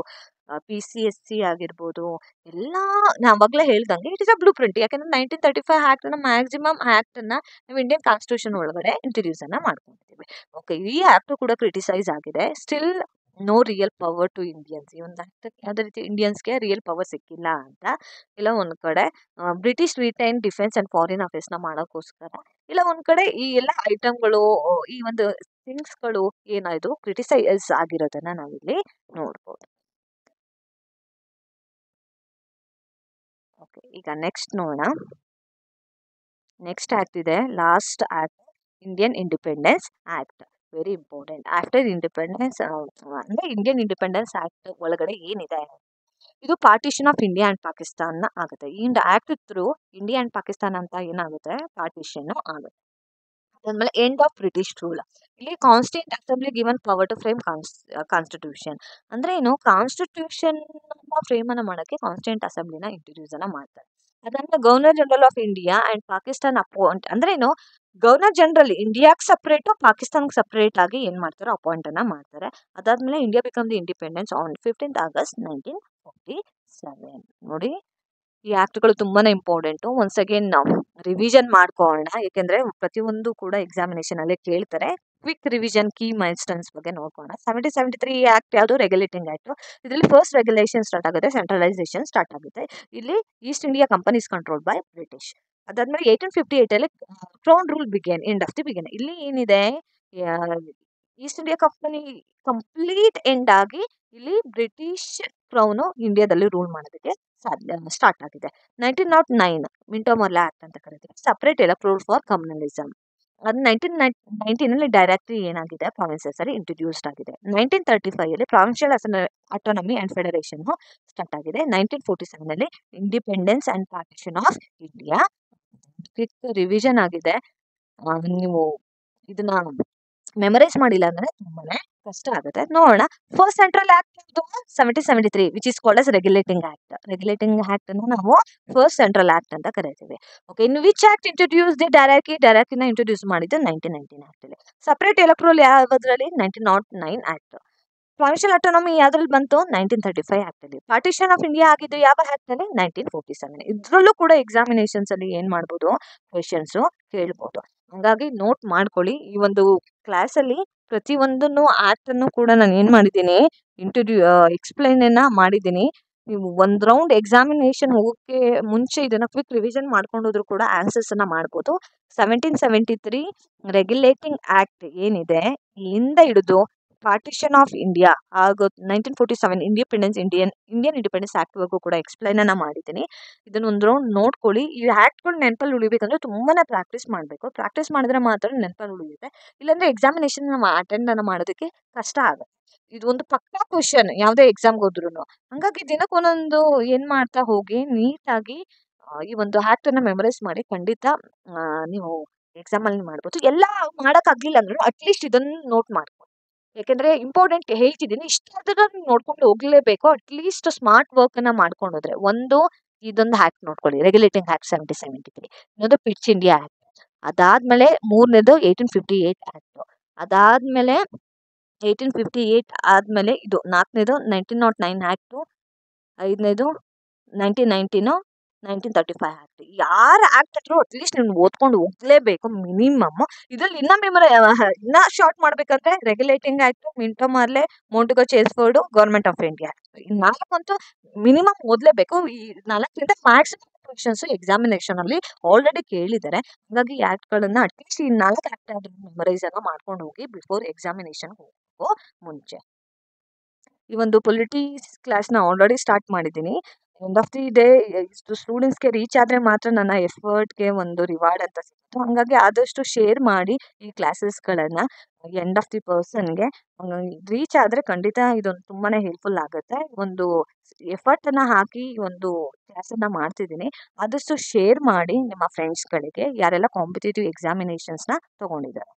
PCSC ಆಗಿರ್ಬೋದು, ಎಲ್ಲ ನಾವಾಗಲೇ ಹೇಳ್ದಂಗೆ it is a blue print. ಯಾಕಂದ್ರೆ 1935 ಆಕ್ಟ್ ನ ಮ್ಯಾಕ್ಸಿಮಮ್ ಆಕ್ಟ್ ಅನ್ನ ನಾವು ಇಂಡಿಯನ್ ಕಾನ್ಸ್ಟಿಟ್ಯೂಷನ್ ಒಳಗಡೆ ಇಂಟ್ರೊಡ್ಯೂಸ್ ಅನ್ನ ಮಾಡ್ಕೊಂಡಿದ್ದೀವಿ. ಓಕೆ, ಈ ಆಕ್ಟ್ ಕೂಡ ಕ್ರಿಟಿಸೈಸ್ ಆಗಿದೆ. Still no real power to Indians. ಈ ಒಂದು ಆಕ್ಟ್ ಯಾವುದೇ ರೀತಿ ಇಂಡಿಯನ್ಸ್ಗೆ ರಿಯಲ್ ಪವರ್ ಸಿಕ್ಕಿಲ್ಲ ಅಂತ. ಇಲ್ಲ ಒಂದ್ ಕಡೆ British retain defence and foreign affairs ನ ಮಾಡೋಕ್ಕೋಸ್ಕರ, ಇಲ್ಲ ಒಂದ್ ಕಡೆ ಈ ಎಲ್ಲ ಐಟಮ್ಗಳು, ಈ ಒಂದು ಥಿಂಗ್ಸ್ಗಳು ಏನಾಯ್ತು ಕ್ರಿಟಿಸೈಸ್ ಆಗಿರೋದನ್ನ ನಾವಿಲ್ಲಿ ನೋಡ್ಬೋದು. ಓಕೆ, ಈಗ ನೆಕ್ಸ್ಟ್ ನೋಡೋಣ. ನೆಕ್ಸ್ಟ್ ಆಕ್ಟ್ ಇದೆ, last act, Indian independence act. Very important. After independence ಅಂದ್ರೆ ಇಂಡಿಯನ್ ಇಂಡಿಪೆಂಡೆನ್ಸ್ ಆಕ್ಟ್ ಒಳಗಡೆ ಏನಿದೆ, ಇದು partition of India and Pakistan ಆಗುತ್ತೆ. ಈ act through India and Pakistan ಅಂತ ಏನಾಗುತ್ತೆ, ಪಾರ್ಟಿಷನ್ ಆಗುತ್ತೆ. ಅದಾದ್ಮೇಲೆ ಎಂಡ್ ಆಫ್ ಬ್ರಿಟಿಷ್ ರೂಲ್. ಇಲ್ಲಿ constituent assembly given power to frame constitution. ಅಂದ್ರೆ ಏನು, ಕಾನ್ಸ್ಟಿಟ್ಯೂಷನ್ ಫ್ರೇಮ್ ಅನ್ನ ಮಾಡಕ್ಕೆ ಕಾನ್ಸ್ಟಿಟ್ಯೂಂಟ್ ಅಸೆಂಬ್ಲಿನ ಇಂಟ್ರೊಡ್ಯೂಸ್ ಅನ್ನ ಮಾಡ್ತಾರೆ. ಅದಾದ್ಮೇಲೆ governor general of India and Pakistan appoint, ಅಂದ್ರೆ ಏನು, ಗವರ್ನರ್ ಜನರಲ್ ಇಂಡಿಯಾಕ್ ಸಪರೇಟ್, ಪಾಕಿಸ್ತಾನಕ್ಕೆ ಸಪರೇಟ್ ಆಗಿ ಏನ್ ಮಾಡ್ತಾರೆ, ಅಪಾಯಿಂಟ್ ಅನ್ನ ಮಾಡ್ತಾರೆ. ಅದಾದ್ಮೇಲೆ India become the independence on 15th August 1947. ನೋಡಿ, ಈ ಆಕ್ಟ್ಗಳು ತುಂಬಾನೇ ಇಂಪಾರ್ಟೆಂಟ್. ಒನ್ಸ್ ಅಗೇನ್ ನಾವು ರಿವಿಷನ್ ಮಾಡ್ಕೊಳ್ಳೋಣ, ಯಾಕೆಂದ್ರೆ ಪ್ರತಿಯೊಂದು ಕೂಡ ಎಕ್ಸಾಮಿನೇಷನ್ ಅಲ್ಲಿ ಕೇಳ್ತಾರೆ. ಕ್ವಿಕ್ ರಿವಿಷನ್, ಕೀ ಮೈಲ್ಸ್ಟೋನ್ಸ್ ಬಗ್ಗೆ ನೋಡ್ಕೊಳ್ಳೋಣ. 1773 ಆಕ್ಟ್ ಯಾವುದು, ರೆಗ್ಯುಲೇಟಿಂಗ್ ಆಕ್ಟ್. ಇದರಲ್ಲಿ ಫಸ್ಟ್ ರೆಗ್ಯುಲೇಷನ್ ಸ್ಟಾರ್ಟ್ ಆಗುತ್ತೆ, ಸೆಂಟ್ರಲೈಸೇಷನ್ ಸ್ಟಾರ್ಟ್ ಆಗುತ್ತೆ. ಇಲ್ಲಿ East India company is control by British. ಅದಾದ್ಮೇಲೆ 1858 ಅಲ್ಲಿ crown rule began, end of the began. ಇಲ್ಲಿ ಏನಿದೆ, East India company complete end ಆಗಿ ಇಲ್ಲಿ ಬ್ರಿಟಿಷ್ ಕ್ರೌನ್ ಇಂಡಿಯಾದಲ್ಲಿ ರೂಲ್ ಮಾಡೋದಕ್ಕೆ ಸ್ಟಾರ್ಟ್ ಆಗಿದೆ. 1909 ಮಿಂಟೋ ಮೊರ್ಲಾ ಆಕ್ಟ್ ಅಂತ ಕರೀತೀವಿ. Separate electoral for communalism. ಅದು 1919 ಅಲ್ಲಿ ಡೈರೆಕ್ಟ್ಲಿ ಏನಾಗಿದೆ, ಪ್ರಾವಿನ್ಸಸ್ ಅಲ್ಲಿ ಇಂಟ್ರೊಡ್ಯೂಸ್ಡ್ ಆಗಿದೆ. 1935 ಅಲ್ಲಿ provincial autonomy and federation start ಆಗಿದೆ. 1947 ಅಲ್ಲಿ independence and partition of India. Quick revision ಆಗಿದೆ. ನೀವು ಇದನ್ನ ಮೆಮರೈಸ್ ಮಾಡಿಲ್ಲ ಅಂದ್ರೆ ತುಂಬಾನೇ ಕಷ್ಟ ಆಗುತ್ತೆ. ನೋಡೋಣ. First central act 1773 which is called as regulating act. Regulating act ಅನ್ನು ನಾವು ಫಸ್ಟ್ ಸೆಂಟ್ರಲ್ ಆಕ್ಟ್ ಅಂತ ಕರೀತೀವಿ. ಓಕೆ, ಇನ್ನು ವಿಚ್ ಆಕ್ಟ್ ಇಂಟ್ರೊಡ್ಯೂಸ್ ದಿ ಡೈರಾರ್ಕಿನ ಇಂಟ್ರೊಡ್ಯೂಸ್ ಮಾಡಿದ್ದು 1919 ಆಕ್ಟ್ ಅಲ್ಲಿ. ಸಪರೇಟ್ ಎಲೆಕ್ಟ್ರೋಲ್ ಯಾವ್ದ್ರಲ್ಲಿ, 1909 ಆಕ್ಟ್. ಪ್ರಾವಿನ್ಷಿಯಲ್ ಆಟೋನಮಿ ಯಾವ್ದ್ರಲ್ಲಿ ಬಂತು 1935 ಆಕ್ಟ್ ಅಲ್ಲಿ. ಪಾರ್ಟಿಷನ್ ಆಫ್ ಇಂಡಿಯಾ ಆಗಿದ್ದು ಯಾವ ಆಕ್ಟ್ ಅಲ್ಲಿ 1947. ಇದ್ರಲ್ಲೂ ಕೂಡ ಎಕ್ಸಾಮಿನೇಷನ್ಸ್ ಅಲ್ಲಿ ಏನ್ ಮಾಡ್ಬೋದು, ಕ್ವೆಶನ್ಸ್ ಕೇಳ್ಬೋದು. ಹಂಗಾಗಿ ನೋಟ್ ಮಾಡ್ಕೊಳ್ಳಿ. ಈ ಒಂದು ಕ್ಲಾಸ್ ಅಲ್ಲಿ ಪ್ರತಿಯೊಂದನ್ನು ಆಕ್ಟ್ ಅನ್ನು ಕೂಡ ನಾನು ಏನ್ ಮಾಡಿದ್ದೀನಿ, ಎಕ್ಸ್ಪ್ಲೈನ್ ಮಾಡಿದ್ದೀನಿ. ನೀವು ಒಂದ್ ರೌಂಡ್ ಎಕ್ಸಾಮಿನೇಷನ್ ಹೋಗೋಕೆ ಮುಂಚೆ ಇದನ್ನ ಕ್ವಿಕ್ ರಿವಿಷನ್ ಮಾಡ್ಕೊಂಡು ಹೋದ್ರು ಕೂಡ ಆನ್ಸರ್ಸ್ ಅನ್ನ ಮಾಡ್ಬೋದು. 1773 ರೆಗ್ಯುಲೇಟಿಂಗ್ ಆಕ್ಟ್ ಏನಿದೆ, ಇಲ್ಲಿಂದ ಹಿಡಿದು ಪಾರ್ಟಿಷನ್ ಆಫ್ ಇಂಡಿಯಾ ಹಾಗೂ 1947 ಇಂಡಿಯನ್ ಇಂಡಿಪೆಂಡೆನ್ಸ್ ಆಕ್ಟ್ ವರೆಗೂ ಕೂಡ ಎಕ್ಸ್ಪ್ಲೈನ್ ಮಾಡಿದ್ದೀನಿ. ಇದನ್ನ ಒಂದು ರೌಂಡ್ ನೋಡ್ಕೊಳ್ಳಿ. ಈ ಆಕ್ಟ್ಗಳು ನೆನಪಲ್ಲಿ ಉಳಿಬೇಕಂದ್ರೆ ತುಂಬಾನೇ ಪ್ರಾಕ್ಟೀಸ್ ಮಾಡಬೇಕು. ಪ್ರಾಕ್ಟೀಸ್ ಮಾಡಿದ್ರೆ ಮಾತ್ರ ನೆನಪಲ್ಲಿ ಉಳಿಯುತ್ತೆ. ಇಲ್ಲಾಂದ್ರೆ ಎಕ್ಸಾಮಿನೇಷನ್ ಅಟೆಂಡ್ ಮಾಡೋದಕ್ಕೆ ಕಷ್ಟ ಆಗುತ್ತೆ. ಇದು ಒಂದು ಪಕ್ಕಾ ಕ್ವಶನ್ ಯಾವುದೇ ಎಕ್ಸಾಮ್ಗೆ ಹೋದ್ರು. ಹಂಗಾಗಿ ದಿನಕ್ಕೊಂದೊಂದು ಏನ್ ಮಾಡ್ತಾ ಹೋಗಿ ನೀಟಾಗಿ ಈ ಒಂದು ಆಕ್ಟ್ ಅನ್ನ ಮೆಮೊರೈಸ್ ಮಾಡಿ ಖಂಡಿತ ನೀವು ಎಕ್ಸಾಮ್ ಅಲ್ಲಿ ಮಾಡ್ಬೋದು. ಎಲ್ಲ ಮಾಡಕ್ ಆಗ್ಲಿಲ್ಲ ಅಂದ್ರೆ ಅಟ್ಲೀಸ್ಟ್ ಇದನ್ನ ನೋಟ್ ಮಾಡ್ಕೊಂಡು, ಯಾಕಂದ್ರೆ ಇಂಪಾರ್ಟೆಂಟ್ ಹೇಳ್ತಿದ್ದೀನಿ, ಇಷ್ಟಾದ್ರೂ ನೋಡ್ಕೊಂಡು ಹೋಗ್ಲೇಬೇಕು. ಅಟ್ಲೀಸ್ಟ್ ಸ್ಮಾರ್ಟ್ ವರ್ಕ್ ಅನ್ನ ಮಾಡ್ಕೊಂಡು ಹೋದ್ರೆ ಇದೊಂದು ಆಕ್ಟ್ ನೋಡ್ಕೊಳ್ಳಿ, ರೆಗ್ಯುಲೇಟಿಂಗ್ ಆಕ್ಟ್ 1773. ಇನ್ನೊಂದು ಪಿಚ್ ಇಂಡಿಯಾ ಆಕ್ಟ್. ಅದಾದ್ಮೇಲೆ ಮೂರನೇದು 1858 ಆಕ್ಟ್. ಅದಾದ್ಮೇಲೆ 1858 ಆದ್ಮೇಲೆ ಇದು ನಾಲ್ಕನೇದು 1909 ಆಕ್ಟ್. ಐದನೇದು 1935 ಆಕ್ಟ್. ಯಾರ ಆಕ್ಟ್ ಹತ್ರ ಅಟ್ಲೀಸ್ಟ್ ನೀವು ಓದ್ಕೊಂಡು ಹೋಗ್ಲೇಬೇಕು ಮಿನಿಮಮ್. ಇದ್ರಲ್ಲಿ ಇನ್ನ ಶಾರ್ಟ್ ಮಾಡ್ಬೇಕಂದ್ರೆ regulating act, Minto Morley, Montagu Chelmsford, government of India. ಈ ನಾಲ್ಕಂತೂ ಮಿನಿಮಮ್ ಓದ್ಲೇಬೇಕು. ಈ 4ರಿಂದ ಮ್ಯಾಕ್ಸಿಮಮ್ ಕ್ವೆಶನ್ಸ್ ಎಕ್ಸಾಮಿನೇಷನ್ ಅಲ್ಲಿ ಆಲ್ರೆಡಿ ಕೇಳಿದ್ದಾರೆ. ಹಾಗಾಗಿ ಈ ಆಕ್ಟ್ ಗಳನ್ನ ಅಟ್ಲೀಸ್ಟ್ ಈ 4 ಆಕ್ಟ್ ಆದ್ರೂ ಮೆಮೊರೈಸ್ ಅನ್ನ ಮಾಡ್ಕೊಂಡು ಹೋಗಿ ಬಿಫೋರ್ ಎಕ್ಸಾಮಿನೇಷನ್ ಹೋಗೋ ಮುಂಚೆ. ಈ ಒಂದು ಪೊಲಿಟಿಕ್ಸ್ ಕ್ಲಾಸ್ನ ಆಲ್ರೆಡಿ ಸ್ಟಾರ್ಟ್ ಮಾಡಿದ್ದೀನಿ. ಎಂಡ್ ಆಫ್ ದಿ ಡೇ ಇಷ್ಟು ಸ್ಟೂಡೆಂಟ್ಸ್ಗೆ ರೀಚ್ ಆದರೆ ಮಾತ್ರ ನನ್ನ ಎಫರ್ಟ್ಗೆ ಒಂದು ರಿವಾರ್ಡ್ ಅಂತ ಸಿಗುತ್ತೆ. ಹಾಗಾಗಿ ಆದಷ್ಟು ಶೇರ್ ಮಾಡಿ ಈ ಕ್ಲಾಸಸ್ಗಳನ್ನು ಎಂಡ್ ಆಫ್ ದಿ ಪರ್ಸನ್ಗೆ ರೀಚ್ ಆದರೆ ಖಂಡಿತ ಇದೊಂದು ತುಂಬಾ ಹೆಲ್ಪ್ಫುಲ್ ಆಗುತ್ತೆ. ಒಂದು ಎಫರ್ಟನ್ನು ಹಾಕಿ ಒಂದು ಕ್ಲಾಸನ್ನು ಮಾಡ್ತಿದ್ದೀನಿ. ಆದಷ್ಟು ಶೇರ್ ಮಾಡಿ ನಿಮ್ಮ ಫ್ರೆಂಡ್ಸ್ಗಳಿಗೆ, ಯಾರೆಲ್ಲ ಕಾಂಪಿಟೇಟಿವ್ ಎಕ್ಸಾಮಿನೇಷನ್ಸ್ನ ತೊಗೊಂಡಿದ್ದಾರೆ.